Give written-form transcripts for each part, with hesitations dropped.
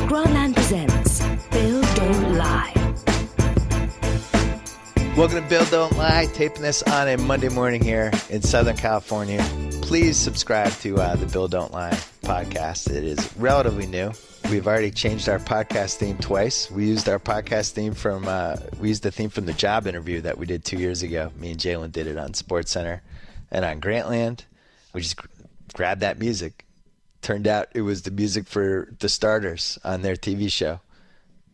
Grantland presents Bill Don't Lie. Welcome to Bill Don't Lie, taping this on a Monday morning here in Southern California. Please subscribe to the Bill Don't Lie podcast. It is relatively new. We've already changed our podcast theme twice. We used our podcast theme from the theme from the job interview that we did 2 years ago. Me and Jalen did it on SportsCenter and on Grantland. We just grabbed that music. Turned out it was the music for the starters on their TV show.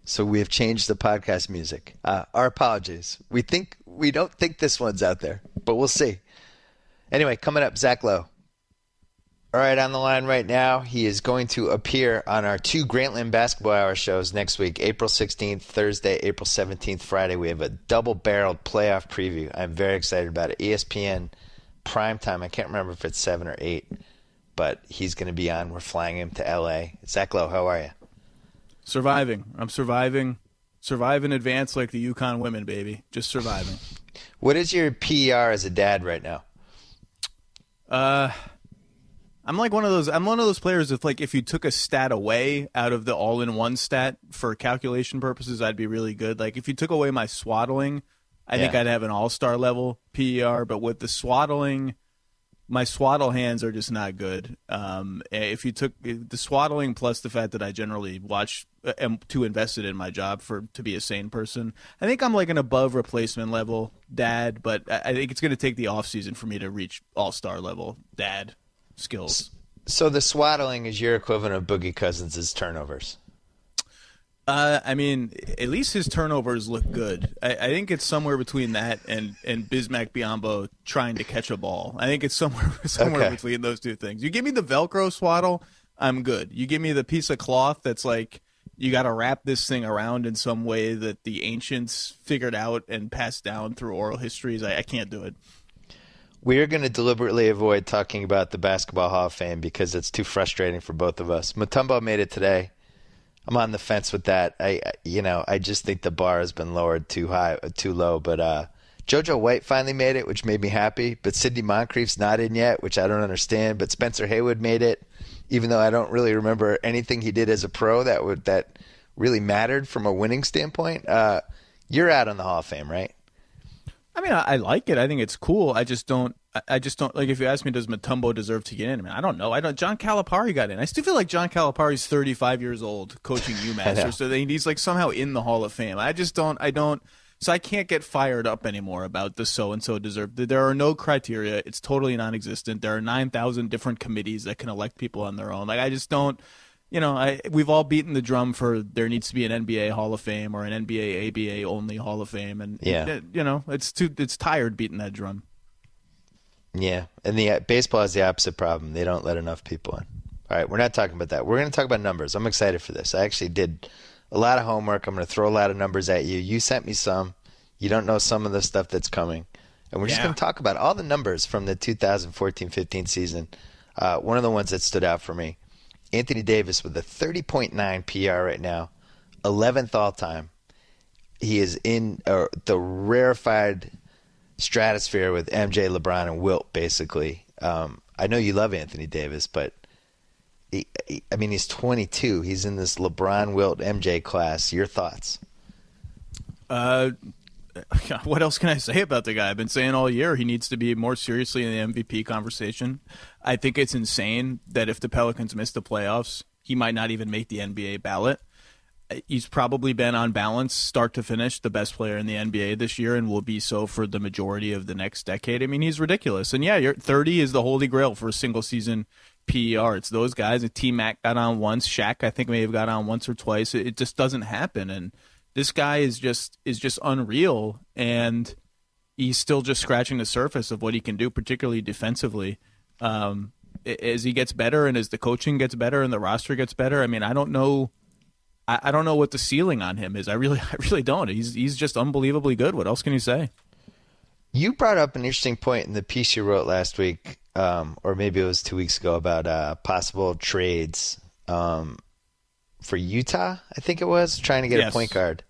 So we have changed the podcast music. Our apologies. We don't think this one's out there, but we'll see. Anyway, coming up, Zach Lowe. All right, on the line right now, he is going to appear on our 2 Grantland Basketball Hour shows next week, April 16th, Thursday, April 17th, Friday. We have a double-barreled playoff preview. I'm very excited about it. ESPN primetime. I can't remember if it's 7 or 8. But he's going to be on. We're flying him to L.A. Zach Lowe, how are you? Surviving. I'm surviving. Survive in advance like the UConn women, baby. Just surviving. What is your PER as a dad right now? I'm one of those players that, like, if you took a stat away out of the all-in-one stat for calculation purposes, I'd be really good. Like, if you took away my swaddling, I think I'd have an all-star level PER. But with the swaddling, my swaddle hands are just not good. If you took the swaddling plus the fact that I generally am too invested in my job to be a sane person, I think I'm like an above replacement level dad, but I think it's going to take the offseason for me to reach all-star level dad skills. So the swaddling is your equivalent of Boogie Cousins' turnovers. I mean, at least his turnovers look good. I think it's somewhere between that and Bismack Biyombo trying to catch a ball. I think it's somewhere between those two things. You give me the Velcro swaddle, I'm good. You give me the piece of cloth that's like you got to wrap this thing around in some way that the ancients figured out and passed down through oral histories. I can't do it. We're going to deliberately avoid talking about the Basketball Hall of Fame because it's too frustrating for both of us. Mutombo made it today. I'm on the fence with that. I just think the bar has been lowered too low. But JoJo White finally made it, which made me happy. But Sidney Moncrief's not in yet, which I don't understand. But Spencer Haywood made it, even though I don't really remember anything he did as a pro that really mattered from a winning standpoint. You're out on the Hall of Fame, right? I mean, I like it. I think it's cool. I just don't like. If you ask me, does Mutombo deserve to get in? I mean, I don't know. John Calipari got in. I still feel like John Calipari's 35 years old, coaching UMass, so he's like somehow in the Hall of Fame. I just don't. So I can't get fired up anymore about the so and so deserve. There are no criteria. It's totally non-existent. There are 9,000 different committees that can elect people on their own. Like I just don't. We've all beaten the drum for there needs to be an NBA Hall of Fame or an NBA ABA only Hall of Fame, and it's tired beating that drum. Yeah, and the baseball has the opposite problem. They don't let enough people in. All right, we're not talking about that. We're going to talk about numbers. I'm excited for this. I actually did a lot of homework. I'm going to throw a lot of numbers at you. You sent me some. You don't know some of the stuff that's coming, and we're just going to talk about all the numbers from the 2014-15 season. One of the ones that stood out for me. Anthony Davis with a 30.9 PR right now, 11th all-time. He is in the rarefied stratosphere with MJ, LeBron, and Wilt, basically. I know you love Anthony Davis, but he's 22. He's in this LeBron, Wilt, MJ class. Your thoughts? What else can I say about the guy? I've been saying all year he needs to be more seriously in the MVP conversation. I think it's insane that if the Pelicans miss the playoffs, he might not even make the NBA ballot. He's probably been, on balance, start to finish, the best player in the NBA this year and will be so for the majority of the next decade. I mean, he's ridiculous. And, 30 is the holy grail for a single-season PER. It's those guys. T-Mac got on once. Shaq, I think, may have got on once or twice. It just doesn't happen. And this guy is just unreal, and he's still just scratching the surface of what he can do, particularly defensively. As he gets better and as the coaching gets better and the roster gets better, I mean, I don't know what the ceiling on him is. I really don't. He's just unbelievably good. What else can you say? You brought up an interesting point in the piece you wrote last week, or maybe it was 2 weeks ago, about possible trades for Utah, I think it was, trying to get a point guard.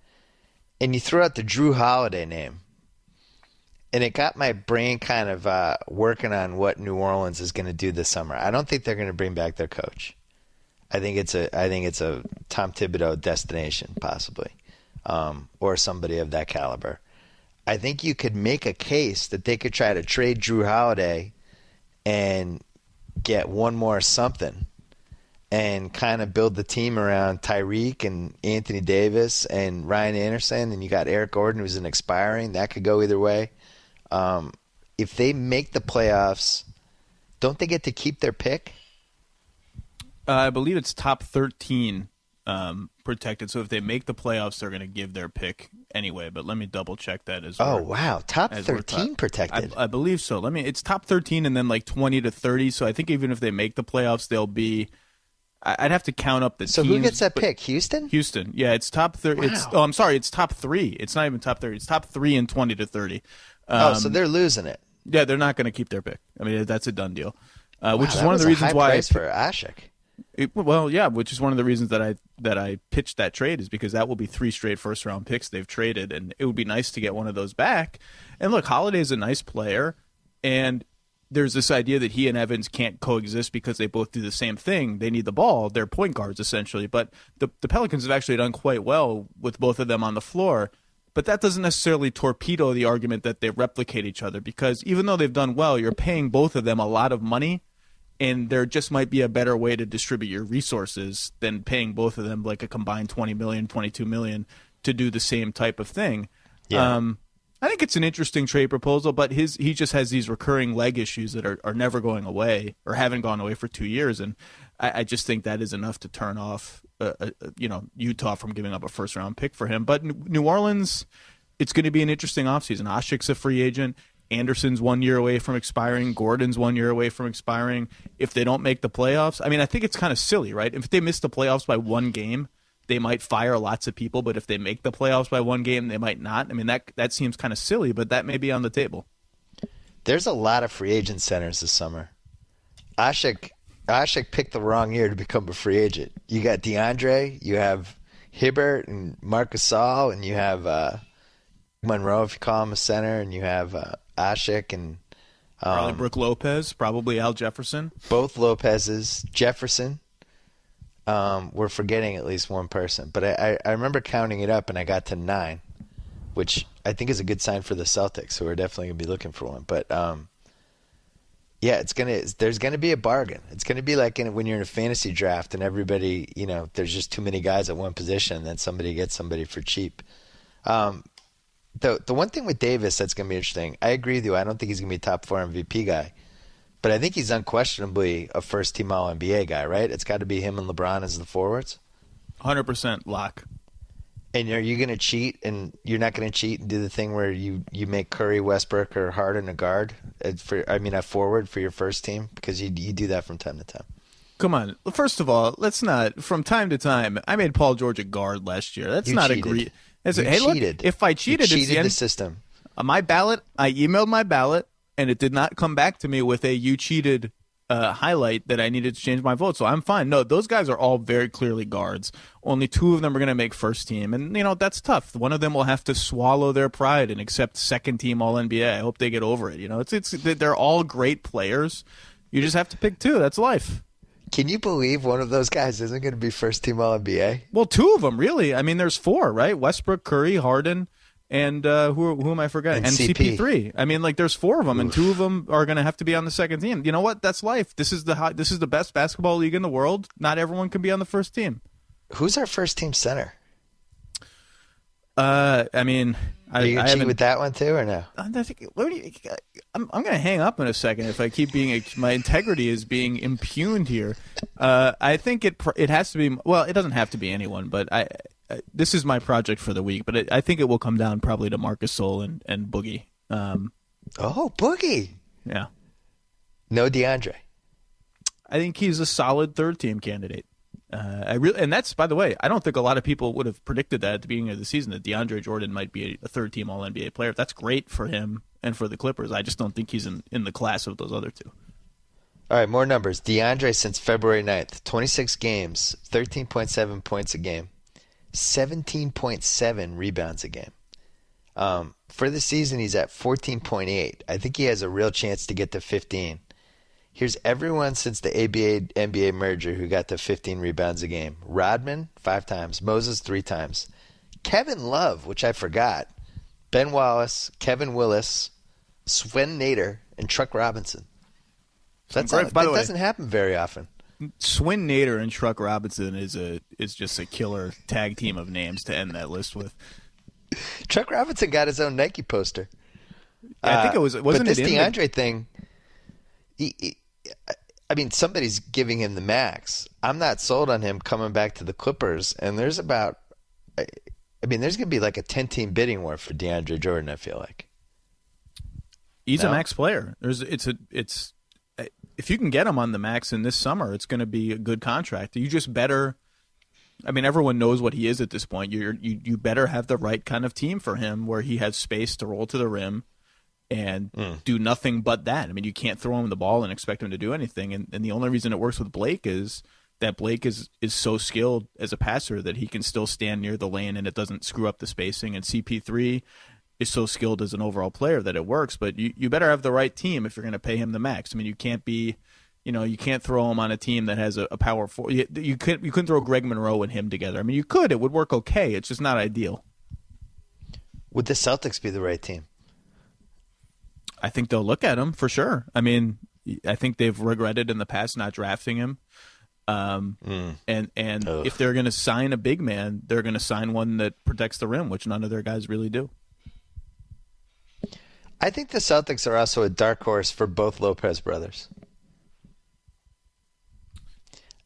And you threw out the Drew Holiday name. And it got my brain kind of working on what New Orleans is going to do this summer. I don't think they're going to bring back their coach. I think it's a Tom Thibodeau destination, possibly, or somebody of that caliber. I think you could make a case that they could try to trade Drew Holiday and get one more something and kind of build the team around Tyreek and Anthony Davis and Ryan Anderson, and you got Eric Gordon, who's an expiring. That could go either way. If they make the playoffs, don't they get to keep their pick? I believe it's top 13 protected. So if they make the playoffs, they're going to give their pick anyway. But let me double check that as well. Oh, wow. Top 13 protected. I believe so. It's top 13 and then like 20 to 30. So I think even if they make the playoffs, they'll be. I'd have to count up the teams. So who gets that pick? Houston? Houston. Yeah, it's top 30. Wow. I'm sorry. It's top 3. It's not even top 30. It's top 3 and 20 to 30. So they're losing it. Yeah, they're not going to keep their pick. I mean, that's a done deal. Which is that one of the was a reasons high why price for Ashik. Which is one of the reasons that I pitched that trade is because that will be 3 straight first round picks they've traded, and it would be nice to get one of those back. And look, Holiday's a nice player, and there's this idea that he and Evans can't coexist because they both do the same thing. They need the ball. They're point guards essentially, but the Pelicans have actually done quite well with both of them on the floor. But that doesn't necessarily torpedo the argument that they replicate each other, because even though they've done well, you're paying both of them a lot of money. And there just might be a better way to distribute your resources than paying both of them like a combined $20 million, $22 million to do the same type of thing. Yeah. I think it's an interesting trade proposal, but he just has these recurring leg issues that are never going away or haven't gone away for 2 years. And I just think that is enough to turn off Utah from giving up a first-round pick for him. But New Orleans, it's going to be an interesting offseason. Ashik's a free agent. Anderson's 1 year away from expiring. Gordon's 1 year away from expiring. If they don't make the playoffs, I mean, I think it's kind of silly, right? If they miss the playoffs by one game, they might fire lots of people, but if they make the playoffs by one game, they might not. I mean, that seems kind of silly, but that may be on the table. There's a lot of free agent centers this summer. Ashik picked the wrong year to become a free agent. You got DeAndre, you have Hibbert and Marc Gasol, and you have Monroe, if you call him a center, and you have Ashik and probably Brooke Lopez, probably Al Jefferson. Both Lopez's. Jefferson. We're forgetting at least one person. But I remember counting it up, and I got to 9, which I think is a good sign for the Celtics, who are definitely going to be looking for one. But, yeah, there's going to be a bargain. It's going to be like when you're in a fantasy draft and everybody, there's just too many guys at one position, and then somebody gets somebody for cheap. The one thing with Davis that's going to be interesting, I agree with you. I don't think he's going to be a top 4 MVP guy. But I think he's unquestionably a first-team All-NBA guy, right? It's got to be him and LeBron as the forwards. 100% lock. And are you going to cheat, and you're not going to cheat and do the thing where you make Curry, Westbrook, or Harden a guard? A forward for your first team? Because you do that from time to time. Come on. First of all, let's not. From time to time, I made Paul George a guard last year. That's not agree. Hey, look, if I cheated, you cheated the system. My ballot, I emailed my ballot, and it did not come back to me with a "you cheated" highlight that I needed to change my vote. So I'm fine. No, those guys are all very clearly guards. Only 2 of them are going to make first team, and that's tough. One of them will have to swallow their pride and accept second team All NBA. I hope they get over it. They're all great players. You just have to pick 2. That's life. Can you believe one of those guys isn't going to be first team All NBA? Well, 2 of them really. I mean, there's 4, right? Westbrook, Curry, Harden. And who am I forgetting? And CP3. I mean, there's 4 of them, and 2 of them are going to have to be on the second team. You know what? That's life. This is the best basketball league in the world. Not everyone can be on the first team. Who's our first team center? I mean, are you cheat with that one too, or no? I'm going to hang up in a second if I keep being my integrity is being impugned here. I think it has to be. Well, it doesn't have to be anyone, but this is my project for the week, but I think it will come down probably to Marc Gasol and Boogie. Boogie. Yeah. No DeAndre. I think he's a solid third-team candidate. And that's, by the way, I don't think a lot of people would have predicted that at the beginning of the season, that DeAndre Jordan might be a third-team All-NBA player. That's great for him and for the Clippers. I just don't think he's in the class of those other 2. All right, more numbers. DeAndre since February 9th, 26 games, 13.7 points a game. 17.7 rebounds a game. For the season, he's at 14.8. I think he has a real chance to get to 15. Here's everyone since the ABA-NBA merger who got to 15 rebounds a game. Rodman, 5 times. Moses, 3 times. Kevin Love, which I forgot. Ben Wallace, Kevin Willis, Sven Nader, and Truck Robinson. That doesn't happen very often. Sven Nader and Truck Robinson is just a killer tag team of names to end that list with. Truck Robinson got his own Nike poster. I think wasn't but this it DeAndre thing, I mean, somebody's giving him the max. I'm not sold on him coming back to the Clippers, and there's going to be like a 10-team bidding war for DeAndre Jordan, I feel like. He's a max player. If you can get him on the max in this summer, it's going to be a good contract. You just better. I mean, everyone knows what he is at this point. You better have the right kind of team for him, where he has space to roll to the rim and do nothing but that. I mean, you can't throw him the ball and expect him to do anything. And the only reason it works with Blake is that Blake is so skilled as a passer that he can still stand near the lane and it doesn't screw up the spacing. And CP3 is so skilled as an overall player that it works. But you better have the right team if you're going to pay him the max. I mean, you can't be, you can't throw him on a team that has a power forward. You couldn't throw Greg Monroe and him together. I mean, you could. It would work okay. It's just not ideal. Would the Celtics be the right team? I think they'll look at him for sure. I mean, I think they've regretted in the past not drafting him. And if they're going to sign a big man, they're going to sign one that protects the rim, which none of their guys really do. I think the Celtics are also a dark horse for both Lopez brothers.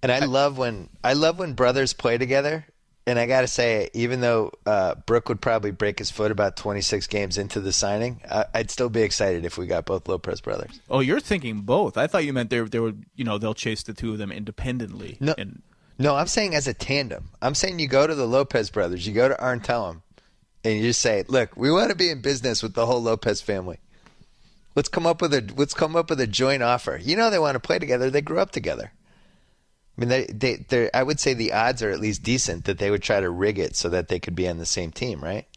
And I love when brothers play together. And I got to say, even though Brook would probably break his foot about 26 games into the signing, I'd still be excited if we got both Lopez brothers. Oh, you're thinking both. I thought you meant they would, they'll chase the two of them independently. No, I'm saying as a tandem. I'm saying you go to the Lopez brothers, you go to Arntellum, and you just say, "Look, we want to be in business with the whole Lopez family. Let's come up with a joint offer. They want to play together. They grew up together." I mean, I would say the odds are at least decent that they would try to rig it so that they could be on the same team, right?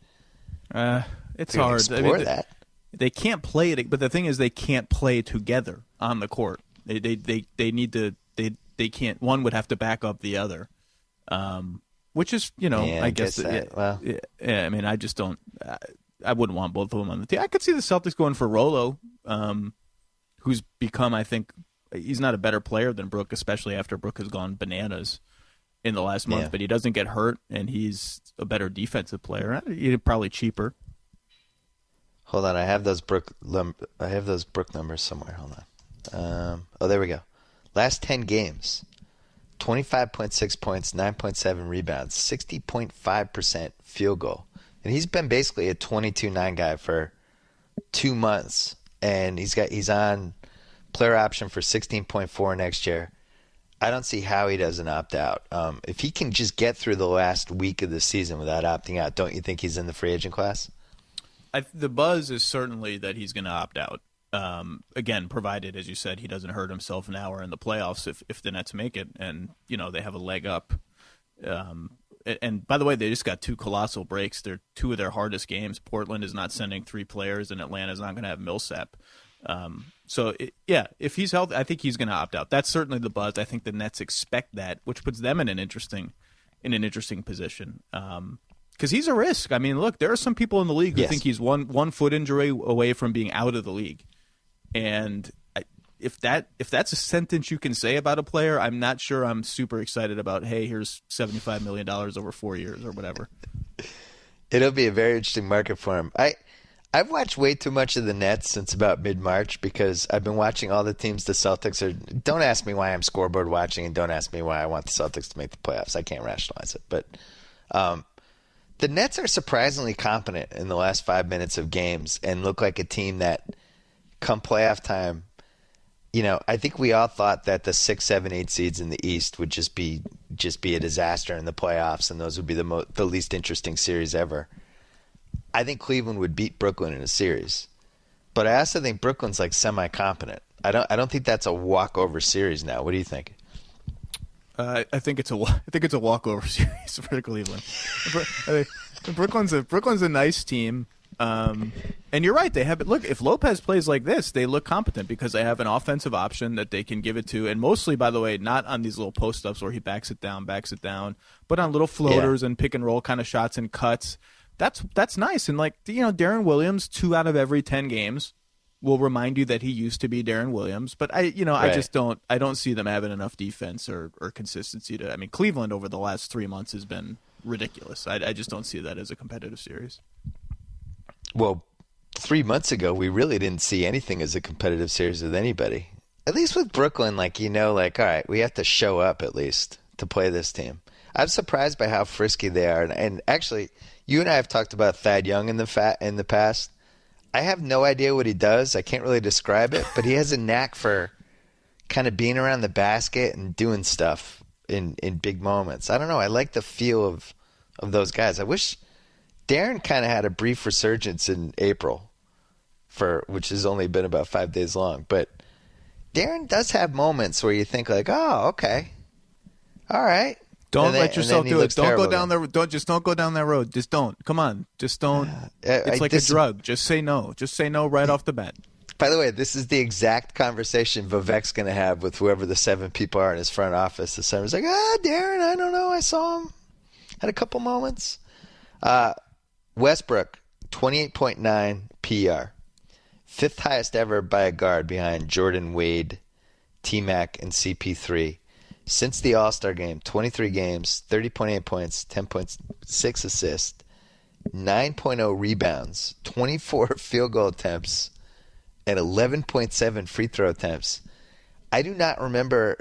It's hard. Explore that. They can't play it, but the thing is, they can't play together on the court. They need to. They can't. One would have to back up the other, which is I guess. I mean, I just don't. I wouldn't want both of them on the team. I could see the Celtics going for Rolo, who's become, I think. He's not a better player than Brook, especially after Brook has gone bananas in the last month. But he doesn't get hurt, and he's a better defensive player. He's probably cheaper. Hold on, I have those Brook numbers somewhere. Hold on. There we go. Last 10 games, 25.6 points, 9.7 rebounds, 60.5% field goal, and he's been basically a 22-9 guy for 2 months, and he's on player option for 16.4 next year. I don't see how he doesn't opt out. If he can just get through the last week of the season without opting out, don't you think he's in the free agent class? The buzz is certainly that he's going to opt out. Again, provided, as you said, he doesn't hurt himself now or in the playoffs if the Nets make it and, they have a leg up. And by the way, they just got 2 colossal breaks. They're 2 of their hardest games. Portland is not sending 3 players, and Atlanta's not going to have Millsap. If he's healthy, I think he's going to opt out. That's certainly the buzz. I think the Nets expect that, which puts them in an interesting position. Because he's a risk. I mean, look, there are some people in the league who think he's one foot injury away from being out of the league. And if that's a sentence you can say about a player, I'm not sure I'm super excited about, hey, here's $75 million over 4 years or whatever. It'll be a very interesting market for him. I've watched way too much of the Nets since about mid-March because I've been watching all the teams the Celtics are. Don't ask me why I'm scoreboard watching, and don't ask me why I want the Celtics to make the playoffs. I can't rationalize it. But the Nets are surprisingly competent in the last 5 minutes of games and look like a team that, come playoff time, I think we all thought that the 6, 7, 8 seeds in the East would just be a disaster in the playoffs, and those would be the least interesting series ever. I think Cleveland would beat Brooklyn in a series, but I also think Brooklyn's like semi-competent. I don't think that's a walkover series now. What do you think? I think it's a walkover series for Cleveland. Brooklyn's a nice team. And you're right. They have look. If Lopez plays like this, they look competent because they have an offensive option that they can give it to, and mostly, by the way, not on these little post ups where he backs it down, but on little floaters and pick and roll kind of shots and cuts. That's nice. And Deron Williams, 2 out of every 10 games will remind you that he used to be Deron Williams. But I just don't see them having enough defense or consistency to. I mean, Cleveland over the last 3 months has been ridiculous. I just don't see that as a competitive series. Well, 3 months ago, we really didn't see anything as a competitive series with anybody. At least with Brooklyn, all right, we have to show up at least to play this team. I'm surprised by how frisky they are. And actually, you and I have talked about Thad Young in the past. I have no idea what he does. I can't really describe it, but he has a knack for kind of being around the basket and doing stuff in big moments. I don't know. I like the feel of those guys. I wish Darren kind of had a brief resurgence in April, which has only been about 5 days long. But Darren does have moments where you think oh, okay, all right. Don't let yourself do it. Don't go down don't go down that road. Just don't. Come on. Just don't. It's like a drug. Just say no. Just say no right off the bat. By the way, this is the exact conversation Vivek's going to have with whoever the 7 people are in his front office. The 7's like, Darren, I don't know. I saw him. Had a couple moments. Westbrook, 28.9 PR. 5th highest ever by a guard behind Jordan, Wade, T-Mac, and CP3. Since the All-Star game, 23 games, 30.8 points, 10.6 assists, 9.0 rebounds, 24 field goal attempts, and 11.7 free throw attempts. I do not remember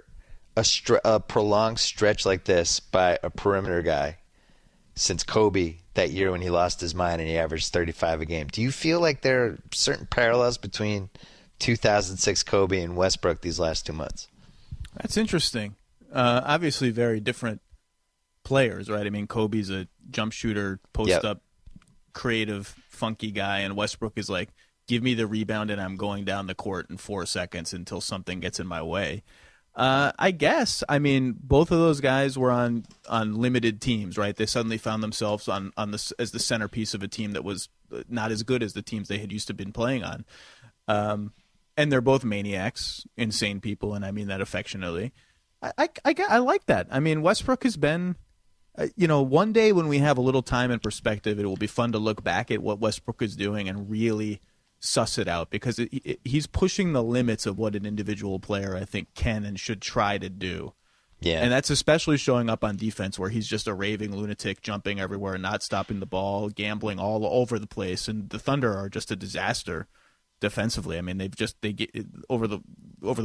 a prolonged stretch like this by a perimeter guy since Kobe that year when he lost his mind and he averaged 35 a game. Do you feel like there are certain parallels between 2006 Kobe and Westbrook these last 2 months? That's interesting. Obviously very different players, right? I mean, Kobe's a jump shooter, post-up, creative, funky guy, and Westbrook is like, give me the rebound and I'm going down the court in 4 seconds until something gets in my way. I guess. I mean, both of those guys were on limited teams, right? They suddenly found themselves as the centerpiece of a team that was not as good as the teams they had used to been playing on. And they're both maniacs, insane people, and I mean that affectionately. I like that. I mean, Westbrook has been, one day when we have a little time and perspective, it will be fun to look back at what Westbrook is doing and really suss it out because he's pushing the limits of what an individual player, I think, can and should try to do. Yeah. And that's especially showing up on defense where he's just a raving lunatic, jumping everywhere, not stopping the ball, gambling all over the place. And the Thunder are just a disaster defensively. I mean, over the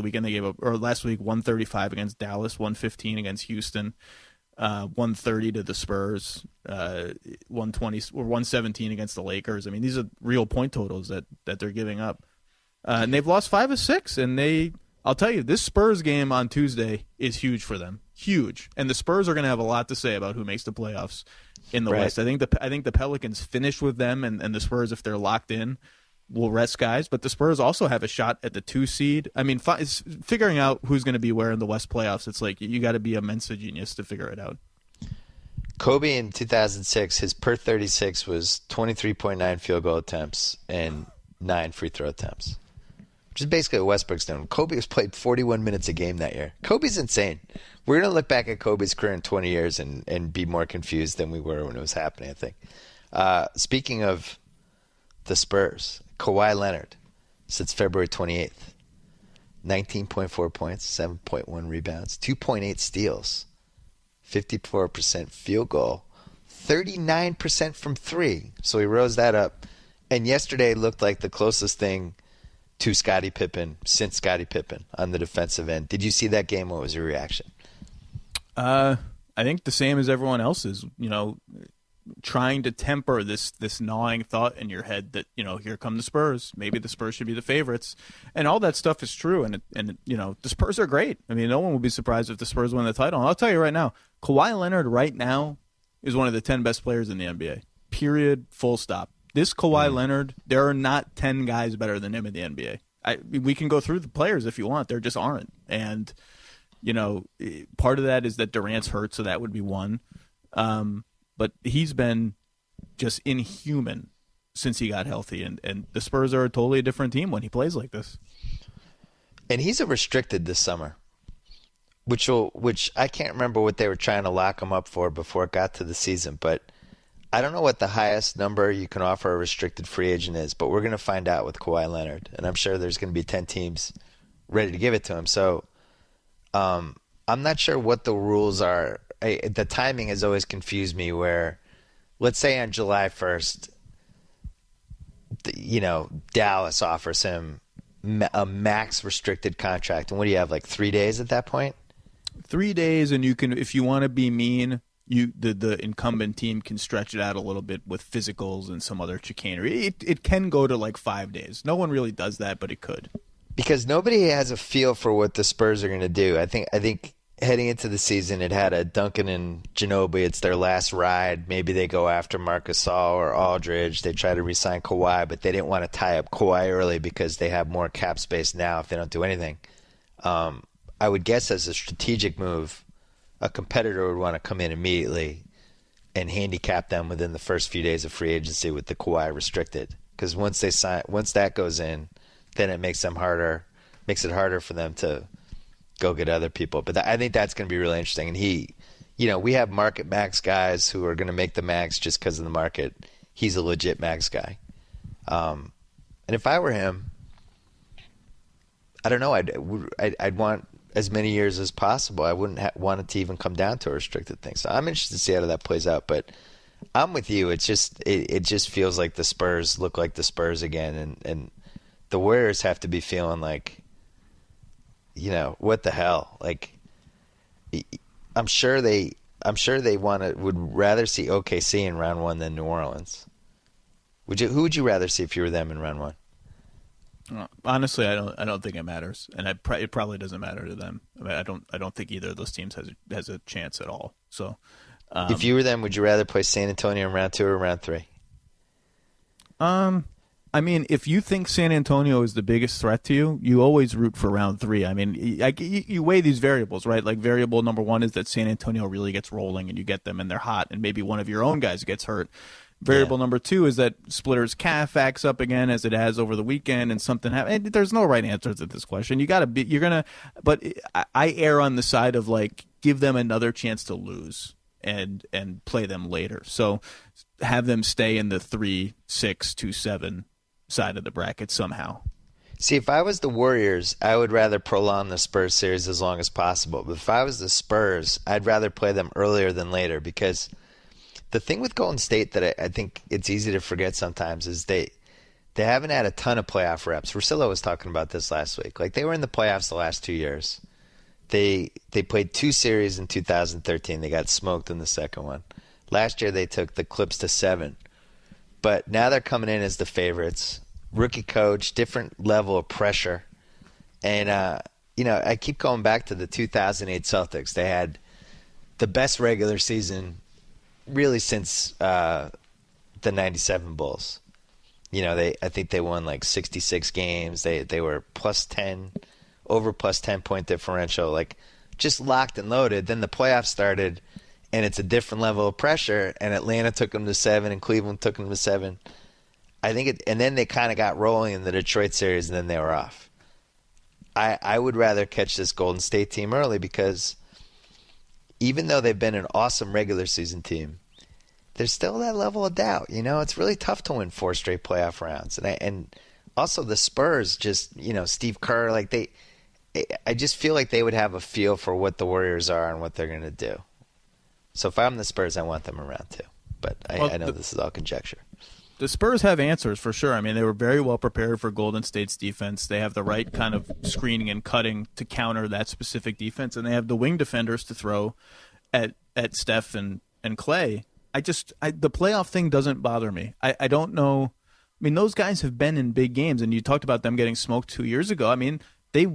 weekend they gave up, or last week, 135 against Dallas, 115 against Houston, 130 to the Spurs, 120 or 117 against the Lakers. I mean, these are real point totals that they're giving up, and they've lost 5 of 6. And I'll tell you, this Spurs game on Tuesday is huge for them, huge. And the Spurs are going to have a lot to say about who makes the playoffs in the West. I think the Pelicans finish with them, and the Spurs, if they're locked in, will rest guys, but the Spurs also have a shot at the 2 seed. I mean, it's figuring out who's going to be where in the West playoffs. It's like you got to be a Mensa genius to figure it out. Kobe in 2006, his per 36 was 23.9 field goal attempts and 9 free throw attempts, which is basically what Westbrook's doing. Kobe has played 41 minutes a game that year. Kobe's insane. We're going to look back at Kobe's career in 20 years and be more confused than we were when it was happening, I think. Speaking of the Spurs, Kawhi Leonard, since February 28th, 19.4 points, 7.1 rebounds, 2.8 steals, 54% field goal, 39% from 3. So he rose that up. And yesterday looked like the closest thing to Scottie Pippen since Scottie Pippen on the defensive end. Did you see that game? What was your reaction? I think the same as everyone else's, trying to temper this gnawing thought in your head that, here come the Spurs. Maybe the Spurs should be the favorites. And all that stuff is true. And the Spurs are great. I mean, no one will be surprised if the Spurs win the title. And I'll tell you right now, Kawhi Leonard right now is one of the 10 best players in the NBA. Period. Full stop. This Kawhi Leonard, there are not 10 guys better than him in the NBA. We can go through the players if you want. There just aren't. And, part of that is that Durant's hurt, so that would be one. But he's been just inhuman since he got healthy, and the Spurs are a totally different team when he plays like this. And he's a restricted this summer, which I can't remember what they were trying to lock him up for before it got to the season, but I don't know what the highest number you can offer a restricted free agent is, but we're going to find out with Kawhi Leonard, and I'm sure there's going to be 10 teams ready to give it to him. So I'm not sure what the rules are. The timing has always confused me where, let's say on July 1st, Dallas offers him a max restricted contract. And what do you have, like 3 days at that point? 3 days, and you can, if you want to be mean, the incumbent team can stretch it out a little bit with physicals and some other chicanery. It can go to like 5 days. No one really does that, but it could. Because nobody has a feel for what the Spurs are going to do. I think heading into the season, it had a Duncan and Ginobili. It's their last ride. Maybe they go after Marc Gasol or Aldridge. They try to re-sign Kawhi, but they didn't want to tie up Kawhi early because they have more cap space now if they don't do anything. I would guess as a strategic move, a competitor would want to come in immediately and handicap them within the first few days of free agency with the Kawhi restricted. Because once that goes in, then it makes it harder for them to go get other people. But I think that's going to be really interesting. And we have market max guys who are going to make the max just because of the market. He's a legit max guy. And if I were him, I don't know. I'd want as many years as possible. I wouldn't want it to even come down to a restricted thing. So I'm interested to see how that plays out. But I'm with you. It just feels like the Spurs look like the Spurs again, and the Warriors have to be feeling like, what the hell? Like, I'm sure they would rather see OKC in round one than New Orleans. Who would you rather see if you were them in round one? Honestly, I don't think it matters, and it probably doesn't matter to them. I mean, I don't think either of those teams has a chance at all. So, if you were them, would you rather play San Antonio in round 2 or round 3? I mean, if you think San Antonio is the biggest threat to you, you always root for round 3. I mean, you weigh these variables, right? Like variable number 1 is that San Antonio really gets rolling and you get them and they're hot, and maybe one of your own guys gets hurt. Variable number 2 is that Splitter's calf acts up again as it has over the weekend, and something happens. There's no right answer to this question. But I err on the side of like give them another chance to lose and play them later. So have them stay in the 3, 6, 2, 7 side of the bracket somehow. See, if I was the Warriors, I would rather prolong the Spurs series as long as possible. But if I was the Spurs, I'd rather play them earlier than later, because the thing with Golden State that I think it's easy to forget sometimes is they haven't had a ton of playoff reps. Russillo was talking about this last week. Like, they were in the playoffs the last 2 years. They played 2 series in 2013. They got smoked in the second one. Last year they took the Clips to 7. But now they're coming in as the favorites. Rookie coach, different level of pressure. And, I keep going back to the 2008 Celtics. They had the best regular season really since the 97 Bulls. I think they won like 66 games. They were over plus 10 point differential, like just locked and loaded. Then the playoffs started, and it's a different level of pressure, and Atlanta took them to 7 and Cleveland took them to 7. And then they kind of got rolling in the Detroit series, and then they were off. I would rather catch this Golden State team early, because even though they've been an awesome regular season team, there's still that level of doubt. It's really tough to win 4 straight playoff rounds. And also the Spurs, just, Steve Kerr, like I just feel like they would have a feel for what the Warriors are and what they're going to do. So if I'm the Spurs, I want them around 2. But I know this is all conjecture. The Spurs have answers for sure. I mean, they were very well prepared for Golden State's defense. They have the right kind of screening and cutting to counter that specific defense, and they have the wing defenders to throw at Steph and Clay. The playoff thing doesn't bother me. I don't know. I mean, those guys have been in big games, and you talked about them getting smoked 2 years ago. I mean, they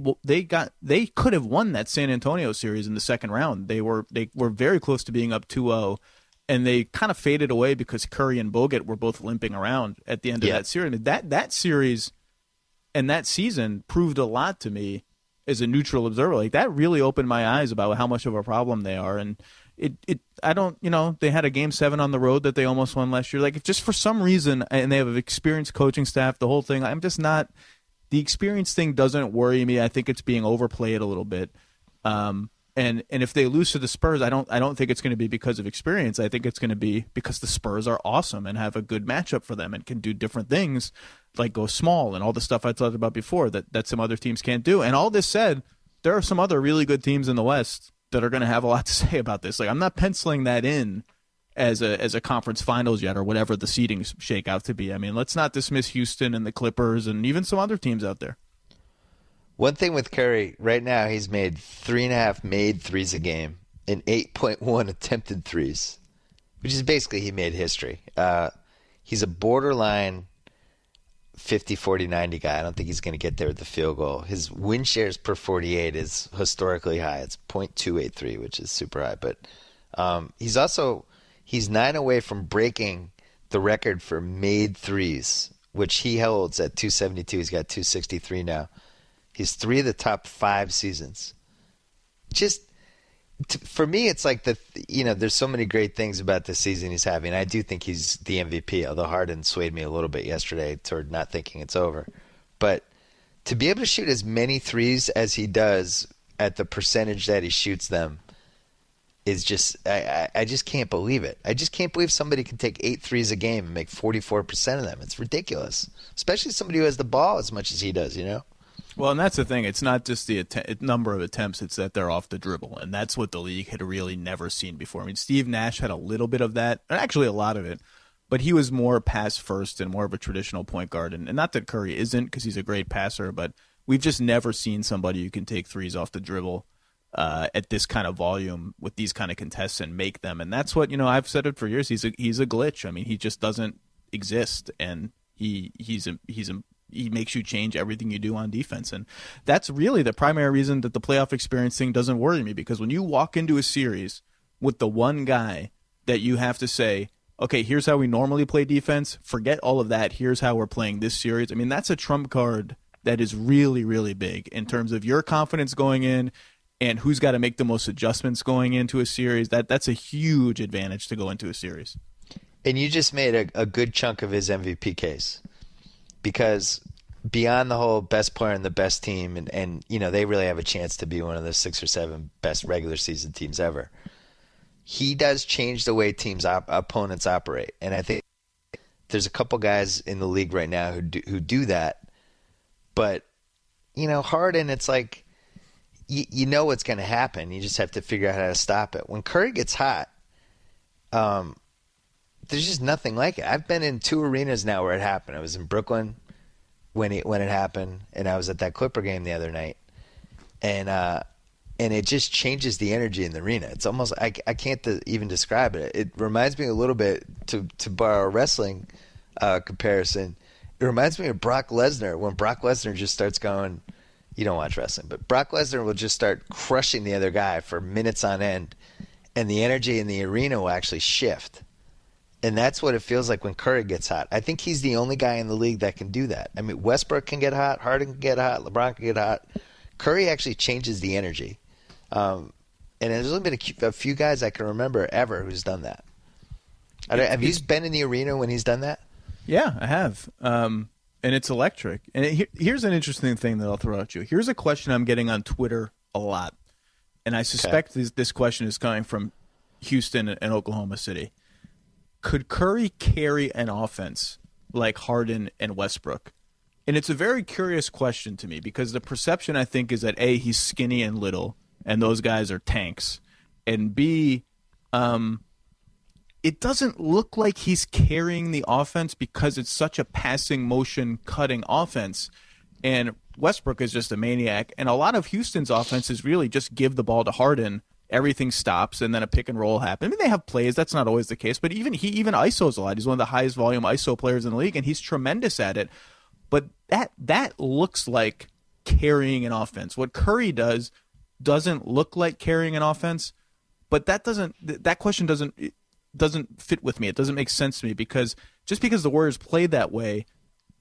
could have won that San Antonio series in the second round. They were very close to being up 2-0. And they kind of faded away because Curry and Bogut were both limping around at the end of that series. That series and that season proved a lot to me as a neutral observer. Like, that really opened my eyes about how much of a problem they are. And I don't, they had a game 7 on the road that they almost won last year. Like, if just for some reason, and they have an experienced coaching staff, the whole thing, I'm just not, the experience thing doesn't worry me. I think it's being overplayed a little bit. And if they lose to the Spurs, I don't think it's going to be because of experience. I think it's going to be because the Spurs are awesome and have a good matchup for them and can do different things, like go small and all the stuff I talked about before that some other teams can't do. And all this said, there are some other really good teams in the West that are going to have a lot to say about this. Like, I'm not penciling that in as a conference finals yet, or whatever the seedings shake out to be. I mean, let's not dismiss Houston and the Clippers and even some other teams out there. One thing with Curry, right now he's made 3.5 made threes a game and 8.1 attempted threes, which is basically he made history. He's a borderline 50, 40, 90 guy. I don't think he's going to get there with the field goal. His win shares per 48 is historically high. It's .283, which is super high. But he's 9 away from breaking the record for made threes, which he holds at 272. He's got 263 now. He's 3 of the top 5 seasons. For me, it's like there's so many great things about this season he's having. I do think he's the MVP, although Harden swayed me a little bit yesterday toward not thinking it's over. But to be able to shoot as many threes as he does at the percentage that he shoots them is just I just can't believe it. I just can't believe somebody can take 8 threes a game and make 44% of them. It's ridiculous, especially somebody who has the ball as much as he does, Well, and that's the thing. It's not just the number of attempts. It's that they're off the dribble, and that's what the league had really never seen before. I mean, Steve Nash had a little bit of that, and actually a lot of it, but he was more pass first and more of a traditional point guard. And not that Curry isn't, because he's a great passer, but we've just never seen somebody who can take threes off the dribble at this kind of volume with these kind of contests and make them. And that's what, I've said it for years. He's a glitch. I mean, he just doesn't exist, and he makes you change everything you do on defense. And that's really the primary reason that the playoff experience thing doesn't worry me, because when you walk into a series with the one guy that you have to say, okay, here's how we normally play defense, forget all of that, here's how we're playing this series. I mean, that's a trump card that is really, really big in terms of your confidence going in and who's got to make the most adjustments going into a series. That's a huge advantage to go into a series. And you just made a good chunk of his MVP case. Because beyond the whole best player and the best team, and they really have a chance to be one of the 6 or 7 best regular season teams ever, he does change the way opponents operate. And I think there's a couple guys in the league right now who do that. But, Harden, it's like you know what's going to happen. You just have to figure out how to stop it. When Curry gets hot, there's just nothing like it. I've been in 2 arenas now where it happened. I was in Brooklyn when it happened, and I was at that Clipper game the other night, and it just changes the energy in the arena. It's almost I can't even describe it. It reminds me a little bit, to borrow a wrestling comparison. It reminds me of Brock Lesnar when Brock Lesnar just starts going. You don't watch wrestling, but Brock Lesnar will just start crushing the other guy for minutes on end, and the energy in the arena will actually shift. And that's what it feels like when Curry gets hot. I think he's the only guy in the league that can do that. I mean, Westbrook can get hot, Harden can get hot, LeBron can get hot. Curry actually changes the energy. And there's only been a few guys I can remember ever who's done that. Have you been in the arena when he's done that? Yeah, I have. And it's electric. And here's an interesting thing that I'll throw at you. Here's a question I'm getting on Twitter a lot. And I suspect this question is coming from Houston and Oklahoma City. Could Curry carry an offense like Harden and Westbrook? And it's a very curious question to me, because the perception, I think, is that A, he's skinny and little, and those guys are tanks, and B, it doesn't look like he's carrying the offense because it's such a passing motion cutting offense, and Westbrook is just a maniac, and a lot of Houston's offense is really just give the ball to Harden, everything stops, and then a pick and roll happens. I mean, they have plays. That's not always the case. But he ISOs a lot. He's one of the highest volume ISO players in the league, and he's tremendous at it. But that looks like carrying an offense. What Curry doesn't look like carrying an offense. But that question doesn't fit with me. It doesn't make sense to me, because just because the Warriors play that way,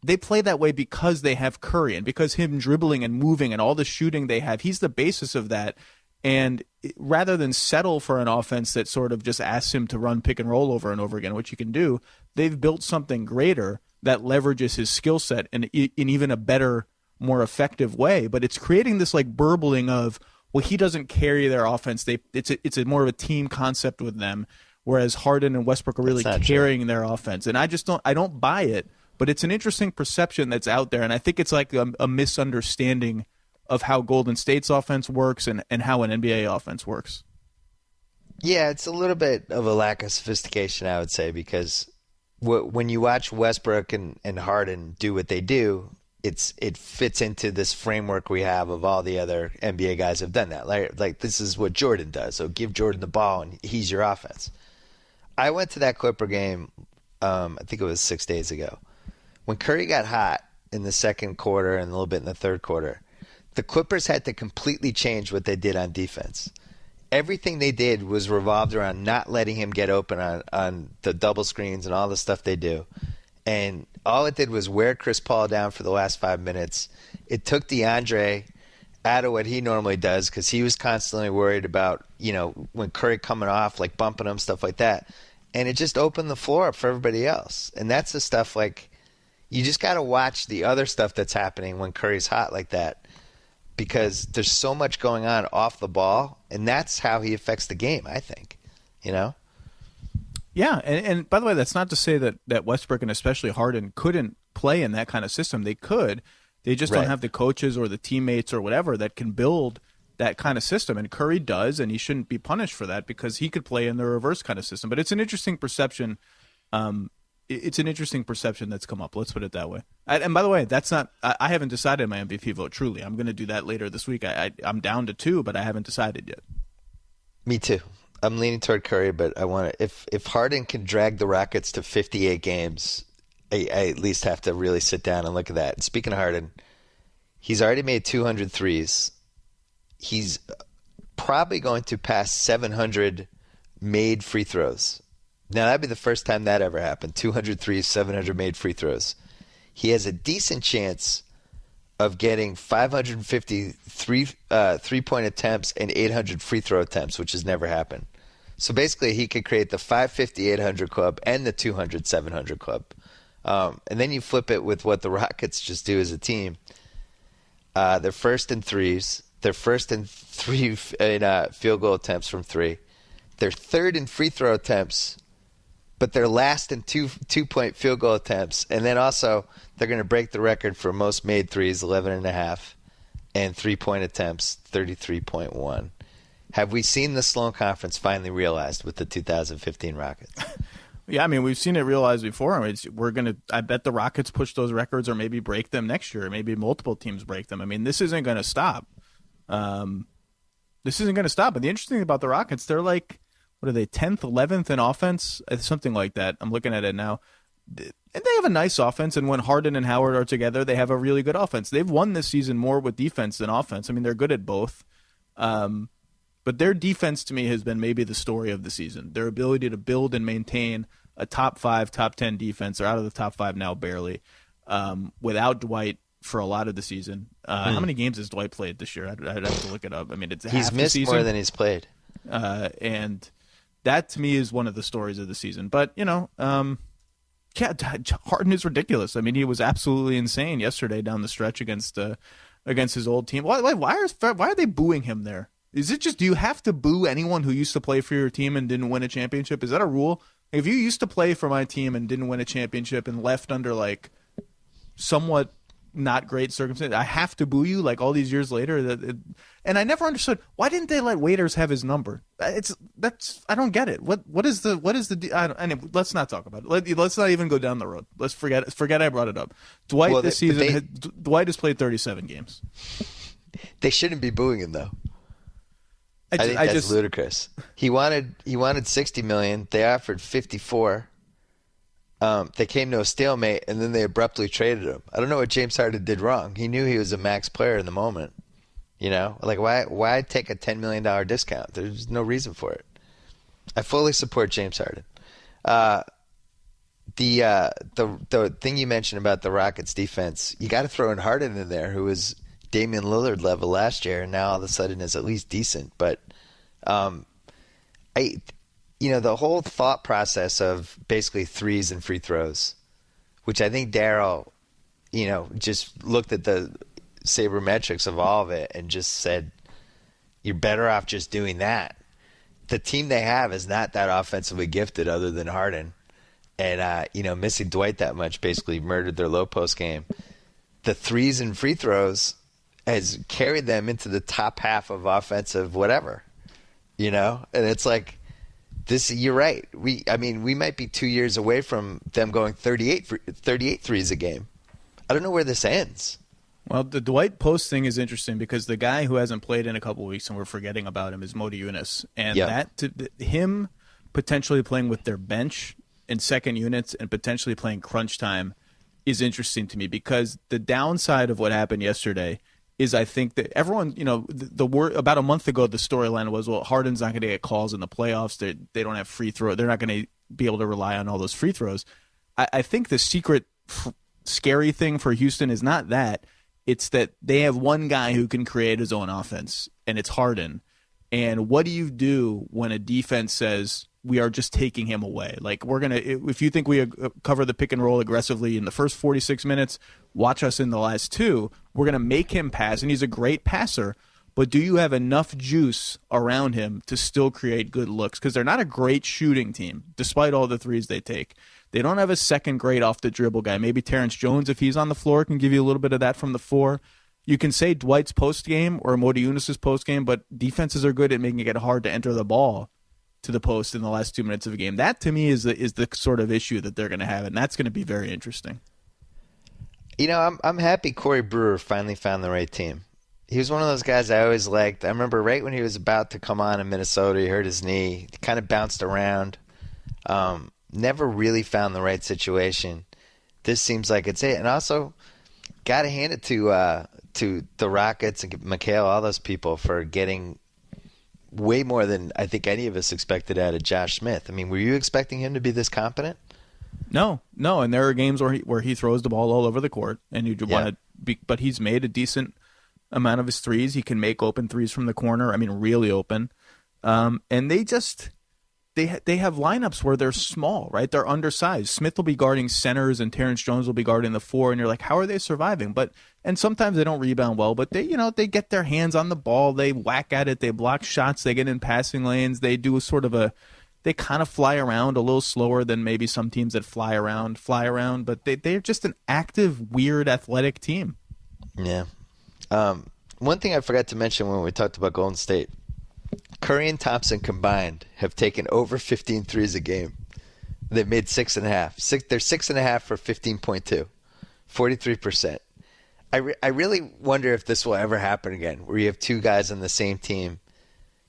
they play that way because they have Curry, and because him dribbling and moving and all the shooting they have, he's the basis of that. And rather than settle for an offense that sort of just asks him to run pick and roll over and over again, which you can do, they've built something greater that leverages his skill set in even a better, more effective way. But it's creating this like burbling of, well, he doesn't carry their offense. It's more of a team concept with them, whereas Harden and Westbrook are really carrying their offense. And I don't buy it, but it's an interesting perception that's out there. And I think it's like a misunderstanding of how Golden State's offense works and how an NBA offense works. Yeah, it's a little bit of a lack of sophistication, I would say, because when you watch Westbrook and Harden do what they do, it fits into this framework we have of all the other NBA guys have done that. Like this is what Jordan does. So give Jordan the ball and he's your offense. I went to that Clipper game, I think it was 6 days ago. When Curry got hot in the second quarter and a little bit in the third quarter, the Clippers had to completely change what they did on defense. Everything they did was revolved around not letting him get open on the double screens and all the stuff they do. And all it did was wear Chris Paul down for the last 5 minutes. It took DeAndre out of what he normally does because he was constantly worried about, when Curry coming off, like bumping him, stuff like that. And it just opened the floor up for everybody else. And that's the stuff like you just got to watch the other stuff that's happening when Curry's hot like that, because there's so much going on off the ball, and that's how he affects the game, I think, Yeah, and by the way, that's not to say that Westbrook and especially Harden couldn't play in that kind of system. They could. They just don't have the coaches or the teammates or whatever that can build that kind of system. And Curry does, and he shouldn't be punished for that because he could play in the reverse kind of system. But it's an interesting perception. It's an interesting perception that's come up. Let's put it that way. And by the way, that's not. I haven't decided my MVP vote. Truly, I'm going to do that later this week. I'm down to 2, but I haven't decided yet. Me too. I'm leaning toward Curry, but I want to. If Harden can drag the Rockets to 58 games, I at least have to really sit down and look at that. And speaking of Harden, he's already made 200 threes. He's probably going to pass 700 made free throws. Now, that'd be the first time that ever happened. 200 threes, 700 made free throws. He has a decent chance of getting 550 three-point attempts and 800 free throw attempts, which has never happened. So basically, he could create the 550, 800 club and the 200, 700 club. And then you flip it with what the Rockets just do as a team. They're first in threes. They're first in field goal attempts from three. They're third in free throw attempts, but they're last in two-point field goal attempts. And then also they're going to break the record for most made threes, 11.5, and three-point attempts, 33.1. Have we seen the Sloan Conference finally realized with the 2015 Rockets? Yeah, I mean, we've seen it realized before. I mean, I bet the Rockets push those records or maybe break them next year. Maybe multiple teams break them. I mean, this isn't going to stop. This isn't going to stop. But the interesting thing about the Rockets, they're like, what are they, 10th, 11th in offense? Something like that. I'm looking at it now. And they have a nice offense, and when Harden and Howard are together, they have a really good offense. They've won this season more with defense than offense. I mean, they're good at both. But their defense, to me, has been maybe the story of the season. Their ability to build and maintain a top 5, top 10 defense. They're out of the top 5 now, barely. Without Dwight for a lot of the season. How many games has Dwight played this year? I'd have to look it up. I mean, he's missed more than he's played. And that, to me, is one of the stories of the season. But, Harden is ridiculous. I mean, he was absolutely insane yesterday down the stretch against his old team. Why are they booing him there? Is it just, do you have to boo anyone who used to play for your team and didn't win a championship? Is that a rule? If you used to play for my team and didn't win a championship and left under like somewhat not great circumstances, I have to boo you like all these years later. And I never understood, why didn't they let Waiters have his number? I don't get it. What is the let's not talk about it. Let's not even go down the road. Let's forget I brought it up. Dwight this season, Dwight has played 37 games. They shouldn't be booing him though. I think that's ludicrous. He wanted $60 million. They offered $54. They came to a stalemate, and then they abruptly traded him. I don't know what James Harden did wrong. He knew he was a max player in the moment. Like why take a $10 million discount? There's no reason for it. I fully support James Harden. The thing you mentioned about the Rockets defense, you got to throw in Harden in there, who is Damian Lillard level last year, and now all of a sudden is at least decent. But the whole thought process of basically threes and free throws, which I think Daryl, just looked at the sabermetrics of all of it and just said, you're better off just doing that. The team they have is not that offensively gifted other than Harden. And, missing Dwight that much basically murdered their low post game. The threes and free throws has carried them into the top half of offensive whatever, and it's like this. You're right. We might be 2 years away from them going 38 threes a game. I don't know where this ends. Well, the Dwight post thing is interesting because the guy who hasn't played in a couple of weeks and we're forgetting about him is Modiunas, and him potentially playing with their bench in second units and potentially playing crunch time is interesting to me because the downside of what happened yesterday is I think that everyone, the word about a month ago, the storyline was, well, Harden's not going to get calls in the playoffs. They don't have free throw. They're not going to be able to rely on all those free throws. I think the secret scary thing for Houston is not that. It's that they have one guy who can create his own offense, and it's Harden. And what do you do when a defense says, we are just taking him away? Like, if you think we cover the pick and roll aggressively in the first 46 minutes, watch us in the last two, we're going to make him pass, and he's a great passer. But do you have enough juice around him to still create good looks? Because they're not a great shooting team, despite all the threes they take. They don't have a second great off-the-dribble guy. Maybe Terrence Jones, if he's on the floor, can give you a little bit of that from the four. You can say Dwight's post-game or Modiunas' post-game, but defenses are good at making it hard to enter the ball to the post in the last 2 minutes of a game. That, to me, is the sort of issue that they're going to have, and that's going to be very interesting. I'm happy Corey Brewer finally found the right team. He was one of those guys I always liked. I remember right when he was about to come on in Minnesota, he hurt his knee. He kind of bounced around. Never really found the right situation. This seems like it's it. And also, got to hand it to the Rockets and McHale, all those people, for getting way more than I think any of us expected out of Josh Smith. I mean, were you expecting him to be this competent? No. And there are games where he throws the ball all over the court, and you want to be, but he's made a decent amount of his threes. He can make open threes from the corner. I mean, really open. And they just. They have lineups where they're small, right? They're undersized. Smith will be guarding centers and Terrence Jones will be guarding the four, and you're like, how are they surviving? And sometimes they don't rebound well, but they get their hands on the ball, they whack at it, they block shots, they get in passing lanes, they do they kind of fly around a little slower than maybe some teams that fly around, but they're just an active, weird, athletic team. Yeah. One thing I forgot to mention when we talked about Golden State. Curry and Thompson combined have taken over 15 threes a game. They've made 6.5. They're 6.5 for 15.2, 43%. I really wonder if this will ever happen again, where you have two guys on the same team